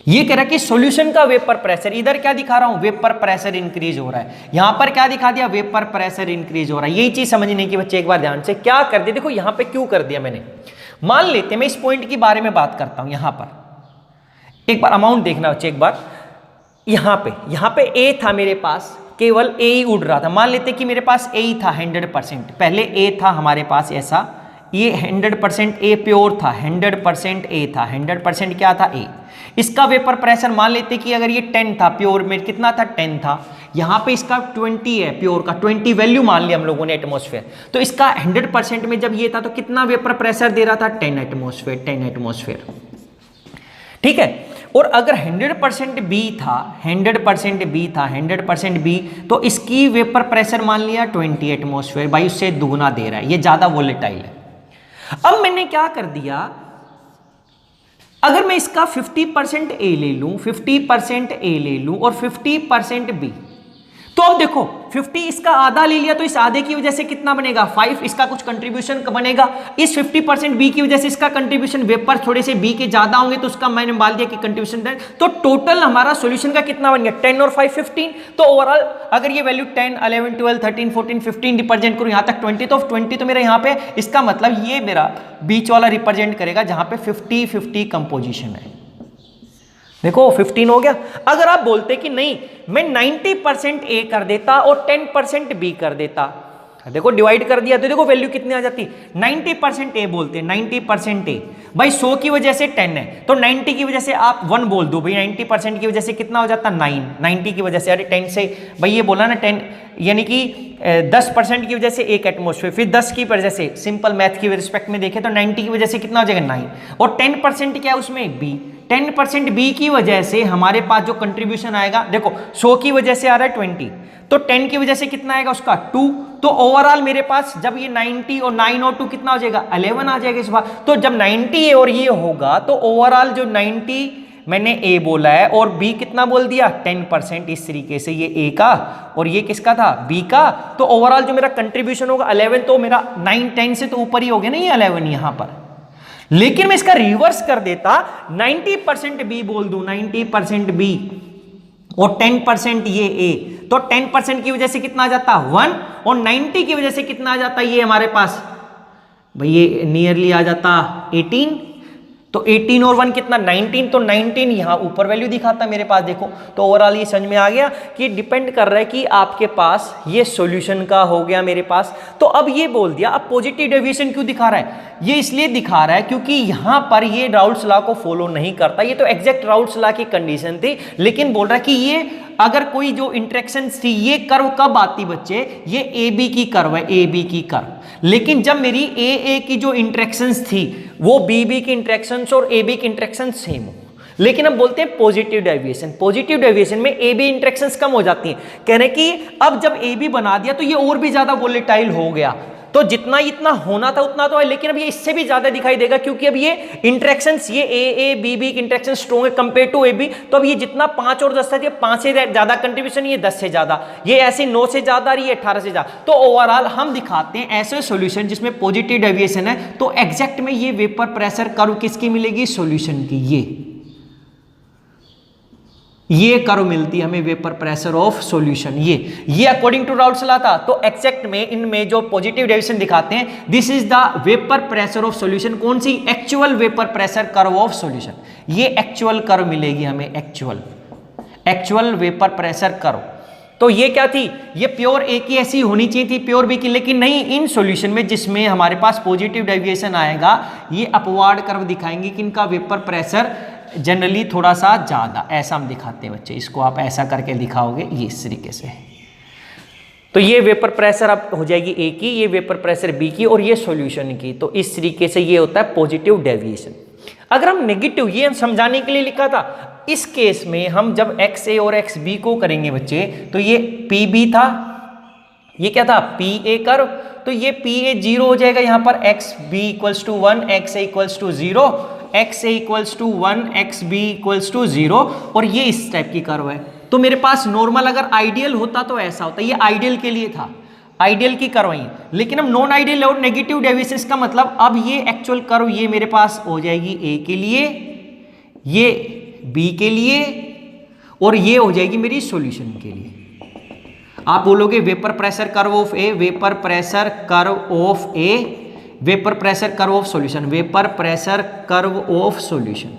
ये कह रहा है कि सॉल्यूशन का वेपर प्रेशर, इधर क्या दिखा रहा हूं, वेपर प्रेशर इंक्रीज हो रहा है, यहां पर क्या दिखा दिया, वेपर प्रेशर इंक्रीज हो रहा है। यही चीज समझने की बच्चे एक बार ध्यान से क्या कर दिया, देखो यहां पे क्यों कर दिया मैंने, मान लेते मैं इस पॉइंट के बारे में बात करता हूं, यहां पर एक बार अमाउंट देखना बच्चे, एक बार यहां पे ए था मेरे पास, केवल ए ही उड़ रहा था, मान लेते कि मेरे पास ए ही था 100%, पहले ए था हमारे पास ऐसा, ये 100% ए प्योर था, 100% ए था, 100% क्या था, ए। इसका वेपर प्रेशर मान लेते कि अगर ये 10 था, प्योर में कितना था, 10 था, यहां पे इसका 20 है, प्योर का 20 वैल्यू मान लिया हम लोगों ने एटमॉस्फेयर, तो इसका 100% में जब ये था तो कितना वेपर प्रेशर दे रहा था, 10 एटमॉस्फेयर, 10 एटमॉस्फेयर, ठीक है। और अगर 100% बी था, 100% बी था, 100% बी, तो इसकी वेपर प्रेशर मान लिया 20 एटमॉस्फेयर, भाई उससे दुगना दे रहा है, ये ज्यादा वोलेटाइल है। अब मैंने क्या कर दिया, अगर मैं इसका 50% ए ले लूं, 50% ए ले लूं और 50% बी, तो अब देखो 50 इसका आधा ले लिया, तो इस आधे की वजह से कितना बनेगा, 5, इसका कुछ कंट्रीब्यूशन बनेगा, इस 50% बी की वजह से इसका कंट्रीब्यूशन, वेपर थोड़े से बी के ज्यादा होंगे तो उसका मैंने मान दिया कि कंट्रीब्यूशन 10, तो टोटल हमारा सॉल्यूशन का कितना बन गया, 10 और 5 15, तो ओवरऑल अगर ये वैल्यू 10 11 12 13 14 15 रिप्रेजेंट करूं, यहां तक 20, तो 20 तो मेरा यहां पे, इसका मतलब ये मेरा बीच वाला रिप्रेजेंट करेगा जहां पे 50-50 कंपोजिशन है। देखो 15 हो गया। अगर आप बोलते कि नहीं मैं 90% ए कर देता और 10% बी कर देता, देखो डिवाइड कर दिया तो देखो वैल्यू कितनी आ जाती, 90% ए बोलते, 90% ए, भाई 100 की वजह से 10 है, तो 90 की वजह से आप 1 बोल दो भाई, 90% की वजह से कितना हो जाता 9, 90 की वजह से, अरे 10 से भाई ये बोला ना 10, यानी कि 10% की वजह से 1 एटमॉस्फेयर, फिर 10 की वजह से, सिंपल मैथ की रिस्पेक्ट में देखें तो 90 की वजह से कितना हो जाएगा 9, और 10% क्या है उसमें बी, 10% बी की वजह से हमारे पास जो कंट्रीब्यूशन आएगा, देखो 100 की वजह से आ रहा है 20, तो 10 की वजह से कितना आएगा उसका 2, तो ओवरऑल मेरे पास जब ये 90 और 9 और 2 कितना हो जाएगा 11 आ जाएगा इस बार। तो जब 90 और ये होगा तो ओवरऑल जो 90 मैंने ए बोला है और बी कितना बोल दिया 10%, इस तरीके से ये ए का और ये किसका था बी का, तो ओवरऑल जो मेरा कंट्रीब्यूशन होगा 11, तो मेरा 9 10 से तो ऊपर ही हो गया ना ये 11 यहां पर। लेकिन मैं इसका रिवर्स कर देता, 90% बी बोल दूं, 90% बी और 10% ये ए, तो 10% की वजह से कितना आ जाता 1, और 90 की वजह से कितना आ जाता ये हमारे पास, भाई ये नियरली आ जाता 18, तो 18 और 1 कितना 19, तो 19 यहां ऊपर वैल्यू दिखाता मेरे पास। देखो तो ओवरऑल ये समझ में आ गया कि डिपेंड कर रहा है कि आपके पास ये सॉल्यूशन का हो गया मेरे पास। तो अब ये बोल दिया, अब पॉजिटिव डेविएशन क्यों दिखा रहा है, ये इसलिए दिखा रहा है क्योंकि यहां पर ये राउल्ट्स लॉ को फॉलो नहीं करता, ये तो एग्जैक्ट राउल्ट्स लॉ की कंडीशन थी, लेकिन बोल रहा है कि ये अगर कोई जो इंटरेक्शन थी, ये कर्व कब आती बच्चे, ये ए बी की कर्व है, ए बी की कर्व, लेकिन जब मेरी ए ए की जो इंटरेक्शंस थी वो बी बी की इंटरेक्शंस और ए बी की इंटरेक्शन सेम हो, लेकिन हम बोलते हैं पॉजिटिव डेविएशन, पॉजिटिव डेविएशन में ए बी इंटरेक्शंस कम हो जाती हैं, कहने की अब जब ए बी बना दिया तो ये और भी ज्यादा वोलेटाइल हो गया, तो जितना इतना होना था उतना तो है, लेकिन अब ये इससे भी ज्यादा दिखाई देगा क्योंकि अब ये इंटरेक्शंस, ये ए बी बी की इंटरेक्शन स्ट्रॉन्ग है कंपेयर टू ए बी, तो अब ये जितना 5 और 10 था, ये 5 से ज्यादा कंट्रीब्यूशन, ये 10 से ज्यादा, ये ऐसे 9 से ज्यादा, ये 18 से ज्यादा, तो ओवरऑल हम दिखाते हैं ऐसे सॉल्यूशन जिसमें पॉजिटिव डेविएशन है, तो एग्जैक्ट में ये वेपर प्रेशर कर्व किसकी मिलेगी, सॉल्यूशन की, ये कर्व मिलती है हमें वेपर प्रेशर ऑफ सॉल्यूशन, ये अकॉर्डिंग टू राउल्ट्स लॉ था। तो एक्जैक्ट में इनमें जो पॉजिटिव डेविएशन दिखाते हैं, this is the vapour pressure of solution, कौन सी, actual vapour pressure curve of solution, ये एक्चुअल कर्व मिलेगी हमें, एक्चुअल वेपर प्रेशर कर्व। तो ये क्या थी, ये प्योर ए की ऐसी होनी चाहिए थी, प्योर बी की, लेकिन नहीं, इन सॉल्यूशन में जिसमें हमारे पास पॉजिटिव डेविएशन आएगा, ये अपवार्ड कर्व दिखाएंगे कि इनका वेपर प्रेशर जनरली थोड़ा सा ज्यादा, ऐसा हम दिखाते हैं बच्चे, इसको आप ऐसा करके दिखाओगे ये इस तरीके से, तो ये वेपर प्रेशर अब हो जाएगी ए की, ये वेपर प्रेशर बी की और ये सॉल्यूशन की, तो इस तरीके से ये होता है पॉजिटिव डेविएशन। अगर हम नेगेटिव, ये हम समझाने के लिए लिखा था, इस केस में हम जब एक्स ए और एक्स बी को करेंगे बच्चे, तो ये पी बी था, ये क्या था पी ए कर्व, तो ये पी ए 0 हो जाएगा, यहां पर x B equals to 1, x A equals to 0, x A equals to 1, x B equals to 0, और ये इस टाइप की कर्व है। तो मेरे पास नॉर्मल अगर आइडियल होता तो ऐसा होता, ये आइडियल के लिए था, आइडियल की कर्व ही, लेकिन अब नॉन आइडियल और नेगेटिव डेविएशन का मतलब अब ये एक्चुअल कर्व ये मेरे पास हो जाएगी ए के लिए, ये बी के लिए और ये हो जाएगी मेरी सॉल्यूशन के लिए। आप बोलोगे vapour pressure curve of A, vapour pressure curve of A, vapour pressure curve of solution, vapour pressure curve of solution,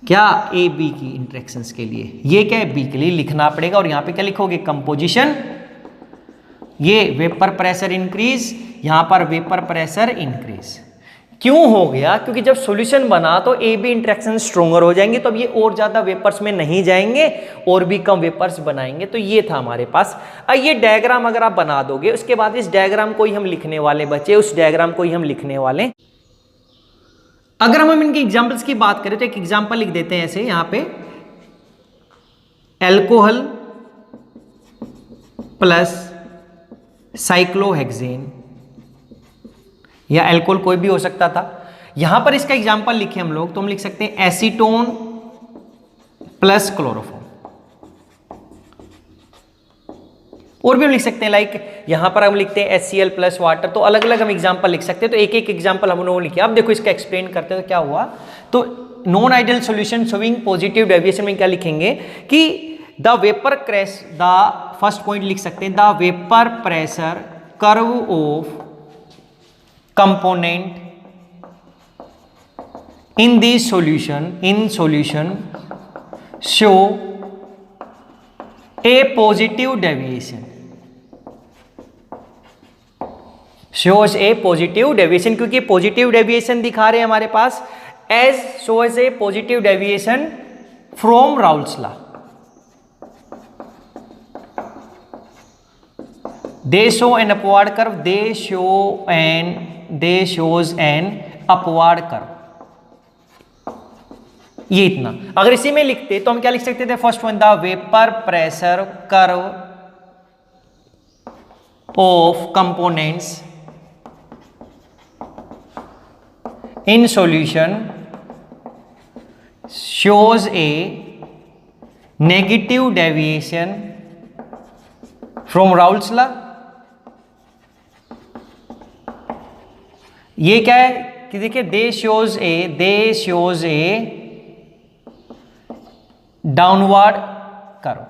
क्या ए बी की इंटरेक्शंस के लिए, ये क्या है बी के लिए लिखना पड़ेगा। और यहां पे क्या लिखोगे कंपोजिशन, ये वेपर प्रेशर इंक्रीज, यहां पर वेपर प्रेशर इंक्रीज। क्यों हो गया? क्योंकि जब सॉल्यूशन बना तो ए बी इंटरेक्शन स्ट्रोंगर हो जाएंगे, तो अब ये और ज्यादा वेपर्स में नहीं जाएंगे और भी कम वेपर्स बनाएंगे। तो ये था हमारे पास। अब ये डायग्राम अगर आप बना दोगे, उसके बाद इस डायग्राम को ही हम लिखने वाले बचे, उस डायग्राम को ही हम लिखने वाले। अगर हम इनके एग्जाम्पल्स की बात करें तो एक एग्जाम्पल लिख देते हैं ऐसे यहां पे, एल्कोहल प्लस साइक्लोहेक्सेन, या एल्कोहल कोई भी हो सकता था। यहां पर इसका एग्जाम्पल लिखे हम लोग, तो हम लिख सकते हैं एसीटोन प्लस क्लोरोफॉर्म। और भी हम लिख सकते हैं लाइक यहां पर हम लिखते हैं HCl प्लस वाटर। तो अलग अलग हम एग्जाम्पल लिख सकते हैं। तो एक एक एग्जाम्पल हम लोगों ने लिखे। अब देखो इसका एक्सप्लेन करते हैं तो क्या हुआ। तो non ideal solution showing positive deviation में क्या लिखेंगे कि the vapour crash, the first point लिख सकते हैं the vapour pressure curve of component in the solution show a positive deviation, shows a positive deviation, क्योंकि पॉजिटिव डेविएशन दिखा रहे हैं हमारे पास, as shows a positive deviation from Raoult's law. They show an upward curve, they shows an upward curve। ये इतना। अगर इसी में लिखते तो हम क्या लिख सकते थे? First one the vapour pressure curve of components in solution shows A negative deviation from Raoult's law. ये क्या है कि देखिए दे शोज ए डाउनवर्ड कर्व।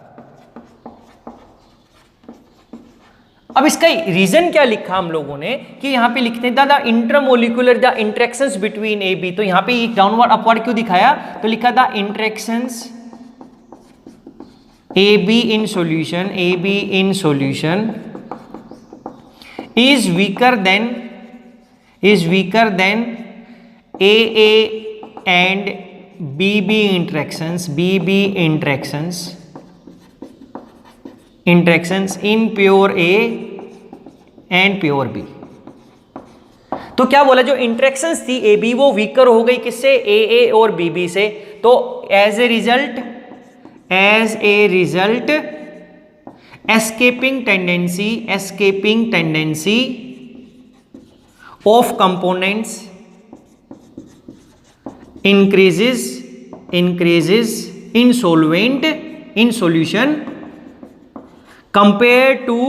अब इसका रीजन क्या लिखा हम लोगों ने कि यहां पे लिखते हैं the intermolecular the interactions between A B. तो यहां पे डाउनवर्ड अपवर्ड क्यों दिखाया? तो लिखा the interactions A B in solution is weaker than AA and BB interactions in pure A and pure B। तो क्या बोला? जो इंटरेक्शंस थी ए बी वो वीकर हो गई किससे? ए और बी बी से। तो as a result escaping tendency of components increases in solution compared to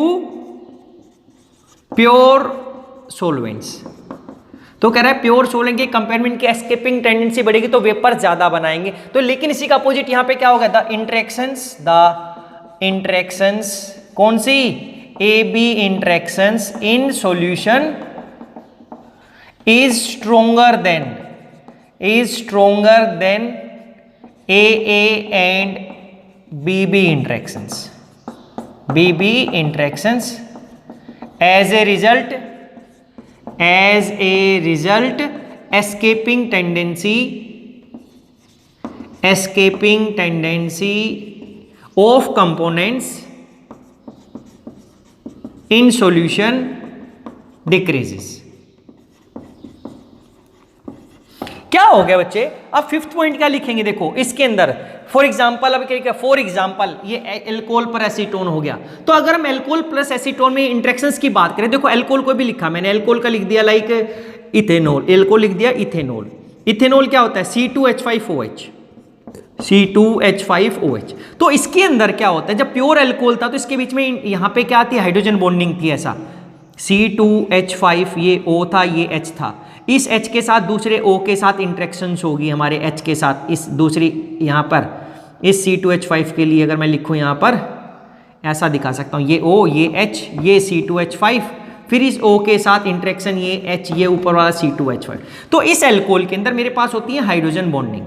pure solvents। तो कह रहा है प्योर सोलेंट के कंपेयर में इनकी एस्केपिंग टेंडेंसी बढ़ेगी तो वेपर ज्यादा बनाएंगे। तो लेकिन इसी का अपोजिट यहां पे क्या होगा? द इंटरेक्शंस कौन सी? A B interactions in solution is stronger than AA and BB interactions। as a result escaping tendency of components in solution decreases। क्या हो गया बच्चे? अब फिफ्थ पॉइंट क्या लिखेंगे? देखो इसके अंदर फॉर एग्जाम्पल, अब क्या फॉर एग्जाम्पल ये एल्कोहल पर एसीटोन हो गया। तो अगर हम एल्कोहल प्लस एसीटोन में इंटरेक्शंस की बात करें, देखो एल्कोहल को भी लिखा मैंने, एल्कोहल का लिख दिया लाइक इथेनॉल, एल्कोहल लिख दिया इथेनॉल। इथेनॉल क्या होता है? C2H5OH। तो इसके अंदर क्या होता है? जब प्योर एल्कोहल था तो इसके बीच में यहां पे क्या थी? हाइड्रोजन बॉन्डिंग थी ऐसा, C2H5 ये O था ये H था। इस H के साथ दूसरे O के साथ इंटरेक्शंस होगी हमारे H के साथ, इस दूसरी यहाँ पर इस C2H5 के लिए अगर मैं लिखूँ यहाँ पर ऐसा दिखा सकता हूँ, ये O ये H ये C2H5, फिर इस O के साथ इंटरेक्शन ये H ये ऊपर वाला C2H5। तो इस एल्कोहल के अंदर मेरे पास होती है हाइड्रोजन बॉन्डिंग।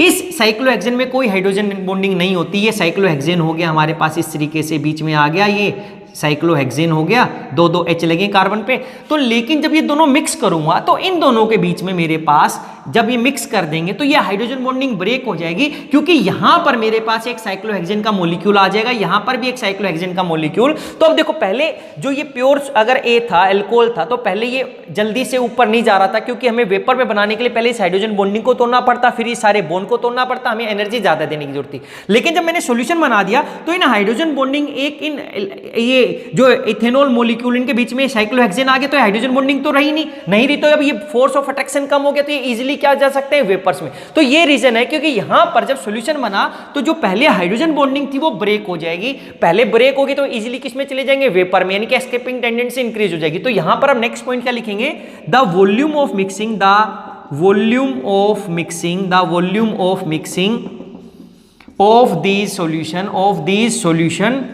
इस साइक्लोहेक्सेन में कोई हाइड्रोजन बॉन्डिंग नहीं होती। ये साइक्लोहेक्सेन हो गया हमारे पास, इस तरीके से बीच में आ गया, ये साइक्लोहेक्सेन हो गया, दो दो H लगे कार्बन पे। तो लेकिन जब ये दोनों मिक्स करूंगा तो इन दोनों के बीच में मेरे पास जब ये मिक्स कर देंगे तो ये हाइड्रोजन बॉन्डिंग ब्रेक हो जाएगी, क्योंकि यहां पर मेरे पास एक साइक्लोहेक्सेन का मॉलिक्यूल आ जाएगा, यहां पर भी एक साइक्लोहेक्सेन का मॉलिक्यूल। तो अब देखो, पहले जो ये प्योर अगर A था, एल्कोहल था, तो पहले ये जल्दी से ऊपर नहीं जा रहा था, क्योंकि हमें वेपर में बनाने के लिए पहले इस हाइड्रोजन बॉन्डिंग को तोड़ना पड़ता, फिर इस सारे बॉन्ड को तोड़ना पड़ता, हमें एनर्जी ज्यादा देने की जरूरत थी। लेकिन जब मैंने सोल्यूशन बना दिया तो इन हाइड्रोजन बॉन्डिंग एक इन ये जो इथेनॉल मॉलिक्यूल इनके बीच में साइक्लोहेक्सेन आ गया, तो हाइड्रोजन बॉन्डिंग तो रही नहीं रही, तो अब ये फोर्स ऑफ अट्रैक्शन कम हो गया, तो ये इजीली क्या जा सकते हैं वेपर्स में। तो ये रीजन है, क्योंकि यहां पर जब सॉल्यूशन बना तो जो पहले हाइड्रोजन बॉन्डिंग थी वो ब्रेक हो जाएगी, पहले ब्रेक होगी तो इजीली किस में चले जाएंगे, वेपर में, यानी कि एस्केपिंग टेंडेंसी इंक्रीज हो जाएगी। तो यहां पर अब नेक्स्ट पॉइंट क्या लिखेंगे, the volume of mixing, the volume of mixing, the volume of mixing of these solution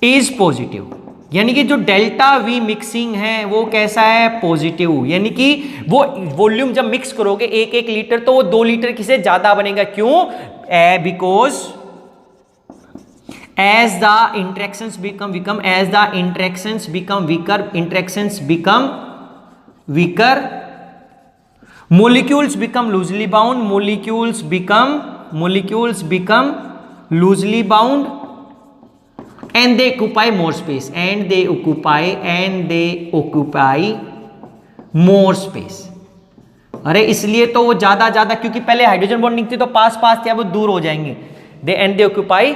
is positive. यानी कि जो डेल्टा वी मिक्सिंग है वो कैसा है, पॉजिटिव। यानी कि वो वॉल्यूम जब मिक्स करोगे 1-1 लीटर तो वो 2 लीटर किसे ज्यादा बनेगा, क्यों, because as the interactions become weaker, molecules become loosely bound, and they occupy more space, अरे इसलिए तो वो ज्यादा क्योंकि पहले हाइड्रोजन बॉन्डिंग थी तो पास थे, अब वो दूर हो जाएंगे, they occupy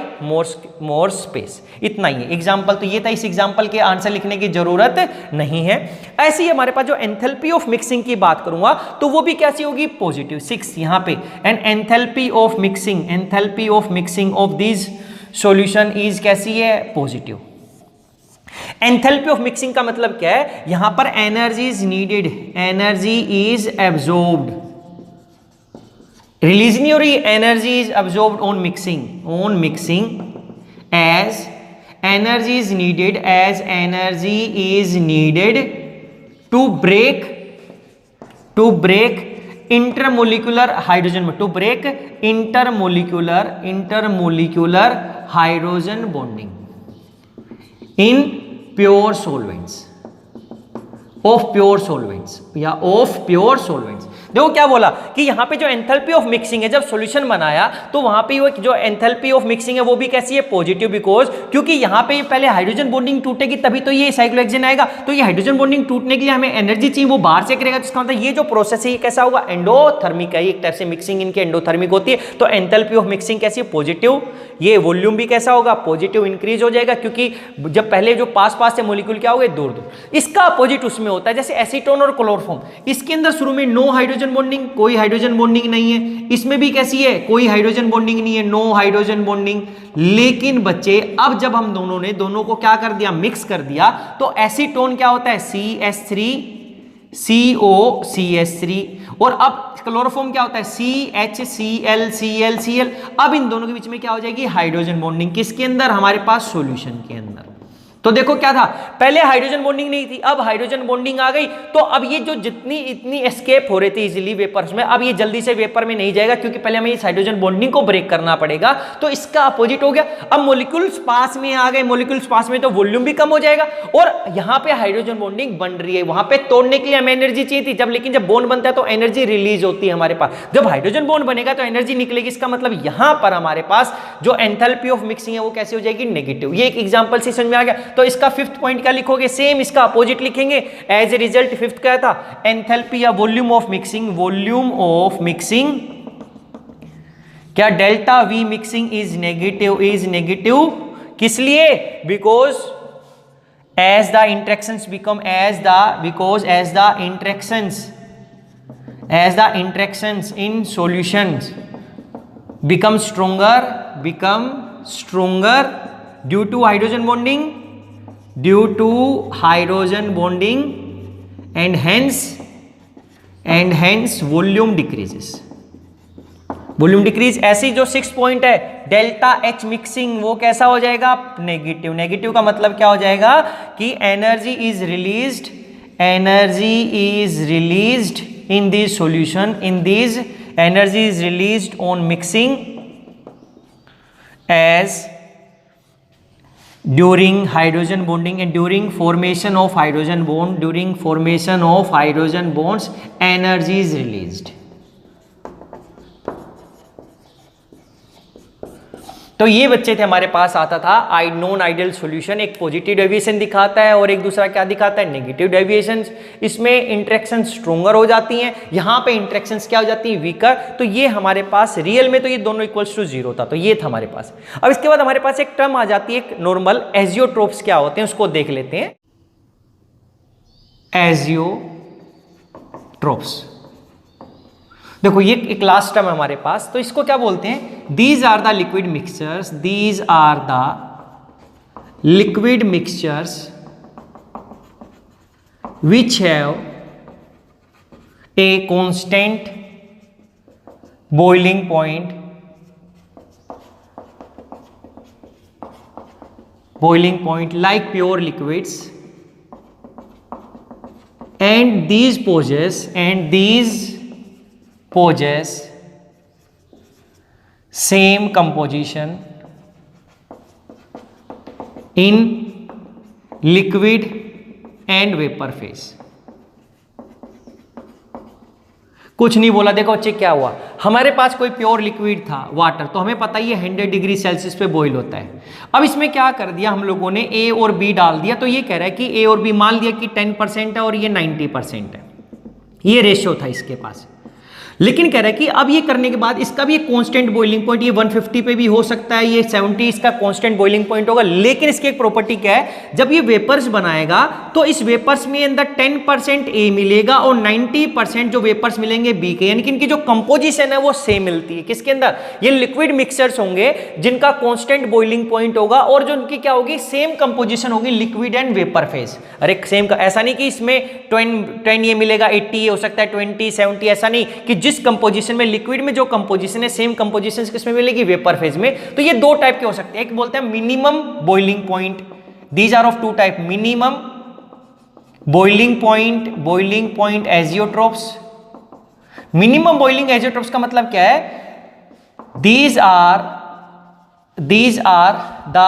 more space। इतना ही है एग्जाम्पल। तो ये था, इस एग्जाम्पल के आंसर लिखने की जरूरत नहीं है। ऐसे ही हमारे पास जो एंथैल्पी ऑफ मिक्सिंग की बात करूंगा तो वो भी कैसी होगी, पॉजिटिव। 6 यहां पे, and enthalpy of mixing of this solution is कैसी है, पॉजिटिव। एंथैल्पी ऑफ मिक्सिंग का मतलब क्या है, यहां पर energy is needed, energy is absorbed, release नहीं हो रही, energy is absorbed on mixing as energy is needed to break intermolecular hydrogen, to break intermolecular hydrogen bonding in pure solvents, of pure solvents। देखो क्या बोला कि यहां पे जो एंथैल्पी ऑफ मिक्सिंग है, जब सॉल्यूशन बनाया तो वहां पे वो जो एंथैल्पी ऑफ मिक्सिंग है वो भी कैसी है, पॉजिटिव, बिकॉज क्योंकि यहां पे पहले हाइड्रोजन बॉन्डिंग टूटेगी तभी तो ये साइक्लोहेक्सेन आएगा, तो ये हाइड्रोजन बॉन्डिंग टूटने के लिए हमें एनर्जी चाहिए, वो बाहर से करेगा, तो इसका मतलब ये जो प्रोसेस है ये कैसा होगा, एंडोथर्मिक है, एक टाइप से मिक्सिंग इनके एंडोथर्मिक होती है। तो एंथैल्पी ऑफ मिक्सिंग कैसी है, पॉजिटिव। ये वॉल्यूम भी कैसा होगा, पॉजिटिव, इंक्रीज हो जाएगा, क्योंकि जब पहले जो पास से मॉलिक्यूल क्या हो गए, दूर। इसका अपोजिट उसमें होता है, जैसे एसीटोन और क्लोरोफॉर्म, इसके अंदर शुरू में नो हाइड्रोजन बॉन्डिंग, कोई हाइड्रोजन बॉन्डिंग नहीं है, इसमें भी कैसी है, कोई हाइड्रोजन बॉन्डिंग नहीं है, नो हाइड्रोजन बॉन्डिंग। लेकिन बच्चे अब जब हम दोनों को क्या कर दिया, मिक्स कर दिया, तो एसीटोन क्या होता है, CH3CO, और अब क्लोरोफॉर्म क्या होता है, CHCl। अब इन दोनों के बीच में क्या हो जाएगी, हाइड्रोजन बॉन्डिंग, किसके अंदर, हमारे पास सॉल्यूशन के अंदर। तो देखो क्या था, पहले हाइड्रोजन बॉन्डिंग नहीं थी, अब हाइड्रोजन बॉन्डिंग आ गई, तो अब ये जो इतनी एस्केप हो रही थी इजीली वेपर्स में, अब ये जल्दी से वेपर में नहीं जाएगा, क्योंकि पहले हमें इस हाइड्रोजन बॉन्डिंग को ब्रेक करना पड़ेगा। तो इसका अपोजिट हो गया, अब मॉलिक्यूल्स पास में आ गए, मॉलिक्यूल्स पास में तो वॉल्यूम भी कम हो जाएगा, और यहां पे हाइड्रोजन बॉन्डिंग बन रही है, वहां पे तोड़ने के लिए हमें एनर्जी चाहिए थी, लेकिन जब बॉन्ड बनता है तो एनर्जी रिलीज होती है हमारे पास, जब हाइड्रोजन बॉन्ड बनेगा तो एनर्जी निकलेगी। इसका मतलब यहां पर हमारे पास जो एंथैल्पी ऑफ मिक्सिंग है वो कैसे हो जाएगी, नेगेटिव। ये एक एग्जांपल से समझ में आ गया। तो इसका फिफ्थ पॉइंट क्या लिखोगे, सेम इसका अपोजिट लिखेंगे। एज ए रिजल्ट फिफ्थ क्या था, एंथैल्पी या वॉल्यूम ऑफ मिक्सिंग, क्या delta V mixing is negative, किस लिए, because as the interactions become as the interactions in solutions become stronger due to hydrogen bonding and hence volume decreases. Volume decrease, ऐसी जो 6 point है delta H mixing, वो कैसा हो जाएगा? Negative. Negative का मतलब क्या हो जाएगा कि energy is released in this solution, in this energy is released on mixing as during hydrogen bonding and during formation of hydrogen bond, during formation of hydrogen bonds energy is released. तो ये बच्चे थे हमारे पास आता था non ideal solution, एक positive deviation दिखाता है और एक दूसरा क्या दिखाता है? Negative deviation. इसमें इंटरेक्शन स्ट्रोंगर हो जाती हैं, यहाँ पे इंटरेक्शंस क्या हो जाती हैं? वीकर। तो ये हमारे पास रियल में तो ये दोनों इक्वल्स टू 0 था, तो ये था हमारे पास। अब इसके बाद हमारे पास एक टर्म आ जाती है, एक नॉर्मल एजियोट्रोप्स क्या होते हैं उसको देख लेते हैं। एजियोट्रोप्स, देखो ये एक लास्ट टर्म है हमारे पास, तो इसको क्या बोलते हैं? These are the liquid mixtures, these are the liquid mixtures which have a constant boiling point like pure liquids, and these possess same composition in liquid and vapor phase। कुछ नहीं बोला। देखो बच्चे क्या हुआ, हमारे पास कोई प्योर लिक्विड था वाटर, तो हमें पता ही है 100 डिग्री सेल्सियस पे बॉईल होता है। अब इसमें क्या कर दिया हम लोगों ने, ए और बी डाल दिया, तो ये कह रहा है कि ए और बी, मान लिया कि 10% है और ये 90% है, ये रेशियो था इसके पास। लेकिन कह रहा है कि अब ये करने के बाद इसका भी एक कांस्टेंट बॉइलिंग पॉइंट, ये 150 पे भी हो सकता है, ये 70 इसका कांस्टेंट बॉइलिंग पॉइंट होगा। लेकिन इसकी एक प्रॉपर्टी क्या है, जब ये वेपर्स बनाएगा तो इस वेपर्स में अंदर 10% ए मिलेगा और 90% जो वेपर्स मिलेंगे बी के, यानी कि इनकी जो कंपोजिशन है वो सेम मिलती है। किसके अंदर? ये लिक्विड मिक्सचर्स होंगे जिनका कांस्टेंट बॉइलिंग पॉइंट होगा और जो उनकी क्या होगी, सेम कंपोजिशन होगी, लिक्विड एंड वेपर फेज। अरे सेम का ऐसा नहीं कि इसमें 10 ये मिलेगा, 80 हो सकता है, 20 70, ऐसा नहीं कि जिस कंपोजिशन में, लिक्विड में जो कंपोजिशन है सेम कंपोजिशन किसमें मिलेगी? वेपर फेज में। तो ये दो टाइप के हो सकते हैं, एक बोलते हैं minimum boiling point, these are of two type, minimum boiling point azeotropes. Minimum boiling azeotropes का मतलब क्या है? दीज आर द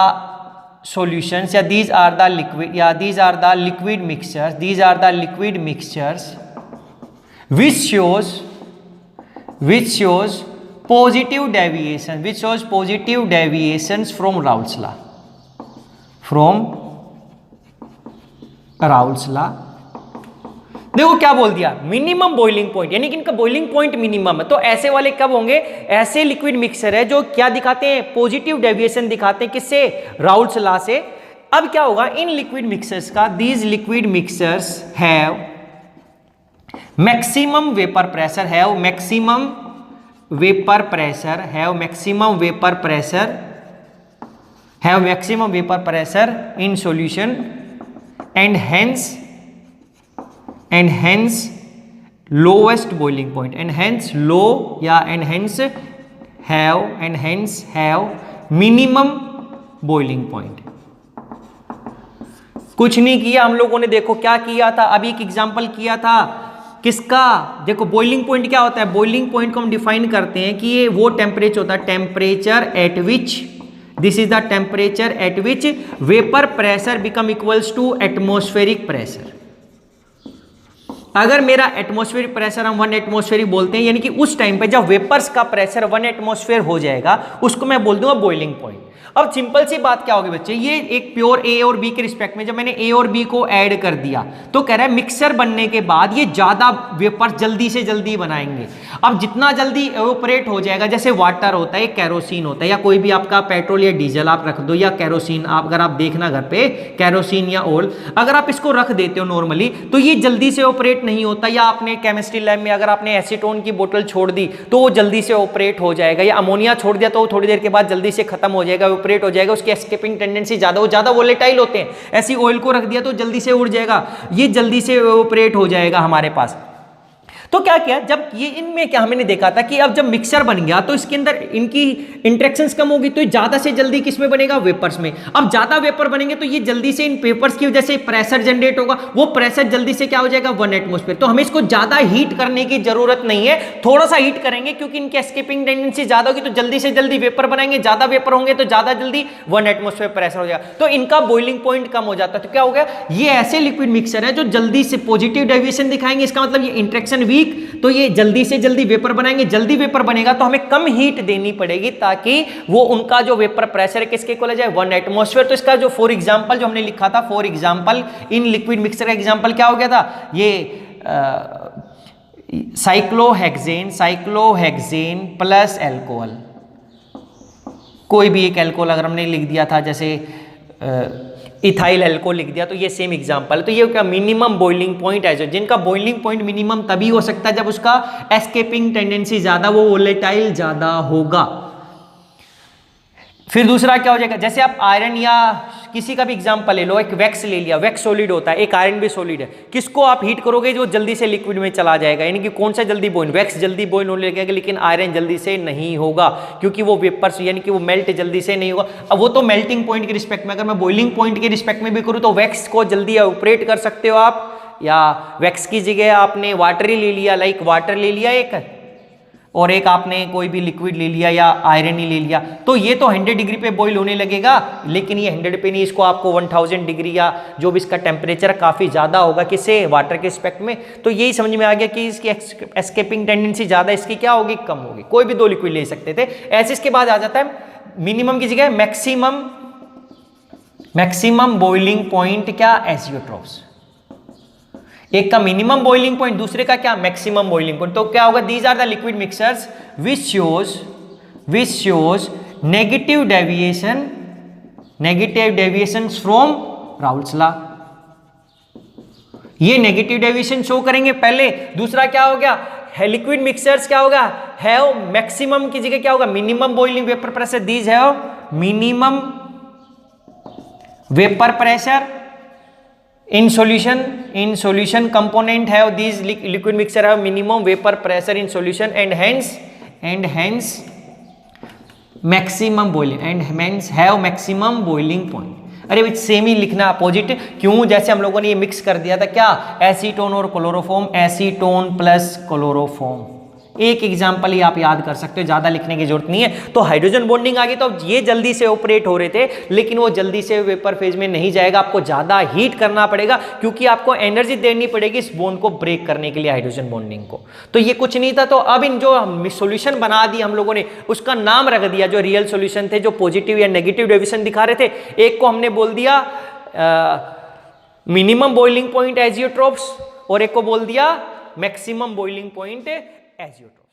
सॉल्यूशंस, या दीज आर द लिक्विड, या these are the liquid mixtures, these are the liquid mixtures which shows positive deviations from Raoult's law। देखो क्या बोल दिया, मिनिमम बॉइलिंग पॉइंट, यानी कि इनका बॉइलिंग पॉइंट मिनिमम है। तो ऐसे वाले कब होंगे? ऐसे लिक्विड मिक्सर है जो क्या दिखाते हैं? पॉजिटिव डेविएशन दिखाते हैं। किससे? राउल्ट्स लॉ से। अब क्या होगा इन लिक्विड मिक्सर्स का? These liquid mixers have maximum vapor pressure, have maximum vapor pressure in solution, and hence lowest boiling point, and hence have minimum boiling point। कुछ नहीं किया हम लोगों ने, देखो क्या किया था, अभी एक एग्जांपल किया था किसका? देखो बॉइलिंग पॉइंट क्या होता है? बॉइलिंग पॉइंट को हम डिफाइन करते हैं कि ये वो टेम्परेचर होता है, temperature at which, this is the temperature at which vapour pressure become equals to atmospheric pressure. अगर मेरा एटमॉस्फेरिक प्रेशर हम 1 एटमॉस्फेरिक बोलते हैं, यानी कि उस टाइम पे जब वेपर्स का प्रेशर 1 एटमॉस्फेयर हो जाएगा, उसको मैं बोल दूंगा बॉइलिंग पॉइंट। अब सिंपल सी बात क्या होगी बच्चे, ये एक प्योर ए और बी के रिस्पेक्ट में जब मैंने ए और बी को ऐड कर दिया तो कह रहा है मिक्सर बनने के बाद ये ज्यादा वेपर जल्दी से जल्दी बनाएंगे। अब जितना जल्दी एवोपरेट हो जाएगा, जैसे वाटर होता है, कैरोसिन होता है, या कोई भी आपका पेट्रोल या डीजल आप रख दो, या कैरोसिन, आप अगर देखना घर पे कैरोसिन या ऑयल, अगर आप इसको रख देते हो नॉर्मली तो ये जल्दी से ऑपरेट ऑपरेट नहीं होता, या आपने केमिस्ट्री लैब में अगर आपने एसीटोन की बोतल छोड़ दी तो वो जल्दी से ऑपरेट हो जाएगा, या अमोनिया छोड़ दिया तो वो थोड़ी देर के बाद जल्दी से खत्म हो जाएगा, ऑपरेट हो जाएगा, उसकी एस्केपिंग टेंडेंसी ज़्यादा वोलेटाइल होते हैं। ऐसी ऑयल को रख दिया तो जल्दी से उड़ जाएगा, ये जल्दी से ऑपरेट हो जाएगा हमारे पास। तो क्या किया, जब ये इनमें क्या हमने देखा था कि अब जब मिक्सचर बन गया तो इसके अंदर इनकी इंटरेक्शंस कम होगी, तो ज्यादा से जल्दी किसमें बनेगा, वेपर्स में। अब ज्यादा वेपर बनेंगे तो ये जल्दी से इन पेपर्स की वजह से प्रेशर जनरेट होगा, वो प्रेशर जल्दी से क्या हो जाएगा, 1 एटमॉस्फेयर। तो हमें इसको ज्यादा हीट करने की जरूरत नहीं है, थोड़ा सा हीट करेंगे क्योंकि इनकी एस्केपिंग टेंडेंसी ज्यादा होगी, तो जल्दी से जल्दी वेपर बनाएंगे, ज्यादा वेपर होंगे तो ज्यादा जल्दी 1 एटमॉस्फेयर प्रेशर हो जाएगा, तो इनका बॉइलिंग पॉइंट कम हो जाता है। तो क्या हो गया, ये ऐसे लिक्विड मिक्सचर है जो जल्दी से पॉजिटिव डेविएशन दिखाएंगे, इसका मतलब ये इंटरेक्शन वीक, तो ये जल्दी से जल्दी वेपर बनाएंगे, जल्दी वेपर बनेगा तो हमें कम हीट देनी पड़ेगी ताकि वो उनका जो वेपर प्रेशर है किसके इक्वल आ जाए, 1 एटमॉस्फेयर। तो इसका जो फॉर एग्जांपल जो हमने लिखा था, for example in liquid mixture का एग्जांपल क्या हो गया था, ये साइक्लोहेक्सेन प्लस अल्कोहल, कोई भी एक अल्कोहल अगर हमने लिख दिया था, जैसे इथाइल अल्कोहल लिख दिया, तो ये सेम एग्जांपल है। तो ये क्या मिनिमम बॉइलिंग पॉइंट है, जिनका बॉइलिंग पॉइंट मिनिमम तभी हो सकता है जब उसका एस्केपिंग टेंडेंसी ज्यादा, वो वोलेटाइल ज्यादा होगा। फिर दूसरा क्या हो जाएगा, जैसे आप आयरन या किसी का भी एग्जांपल ले लो, एक वैक्स ले लिया, वैक्स सॉलिड होता है, एक आयरन भी सॉलिड है, किसको आप हीट करोगे जो जल्दी से लिक्विड में चला जाएगा, यानी कि कौन सा जल्दी बॉइल, वैक्स जल्दी बॉइल होने लगेगा, लेकिन आयरन जल्दी से नहीं होगा क्योंकि वो वेपर्स यानी कि वो मेल्ट जल्दी से नहीं होगा। अब वो तो मेल्टिंग पॉइंट के रिस्पेक्ट में, अगर मैं बॉइलिंग पॉइंट के रिस्पेक्ट में भी करूँ तो वैक्स को जल्दी ऑपरेट कर सकते हो आप, या वैक्स की जगह आपने वाटर ही ले लिया, लाइक वाटर ले लिया एक, और एक आपने कोई भी लिक्विड ले लिया या आयरन ही ले लिया, तो ये तो 100 डिग्री पे बॉईल होने लगेगा, लेकिन ये 100 पे नहीं, इसको आपको 1000 डिग्री या जो भी इसका टेम्परेचर काफ़ी ज़्यादा होगा, किससे, वाटर के रिस्पेक्ट में। तो यही समझ में आ गया कि इसकी एस्केपिंग टेंडेंसी ज़्यादा, इसकी क्या होगी, कम होगी। कोई भी 2 लिक्विड ले सकते थे ऐसे। इसके बाद आ जाता है मिनिमम की जगह मैक्सिमम बॉइलिंग पॉइंट, क्या, एजियोट्रोप्स। एक का मिनिमम बॉइलिंग पॉइंट, दूसरे का क्या, मैक्सिमम बॉइलिंग पॉइंट। तो क्या होगा, these are the liquid mixtures which shows negative deviation from Raoult's law. ये नेगेटिव डेविएशन शो करेंगे पहले। दूसरा क्या हो गया, लिक्विड मिक्सचर्स क्या होगा, हैव मैक्सिमम की जगह क्या होगा, minimum boiling vapour pressure, these have minimum vapour pressure in solution component have these liquid mixture have minimum vapor pressure in solution and hence maximum boiling and hence have maximum boiling point। अरे भाई same ही लिखना opposite क्यों, जैसे हम लोगों ने ये mix कर दिया था क्या, एसीटोन और क्लोरोफॉर्म, एसीटोन प्लस क्लोरोफॉर्म। एक एग्जांपल ही आप याद कर सकते हो, ज्यादा लिखने की जरूरत नहीं है। तो हाइड्रोजन बॉन्डिंग आ गई, तो अब ये जल्दी से ऑपरेट हो रहे थे, लेकिन वो जल्दी से वेपर फेज में नहीं जाएगा, आपको ज्यादा हीट करना पड़ेगा क्योंकि आपको एनर्जी देनी पड़ेगी इस बॉन्ड को ब्रेक करने के लिए, हाइड्रोजन बॉन्डिंग को। तो ये कुछ नहीं था। तो अब इन जो सोल्यूशन बना दिया हम लोगों ने, उसका नाम रख दिया, जो रियल सोल्यूशन थे, जो पॉजिटिव या नेगेटिव डेविएशन दिखा रहे थे। एक को हमने बोल दिया मिनिमम बॉइलिंग पॉइंट एजियोट्रोप्स, और एक को बोल दिया मैक्सिमम बॉइलिंग पॉइंट एजियोट्रोप।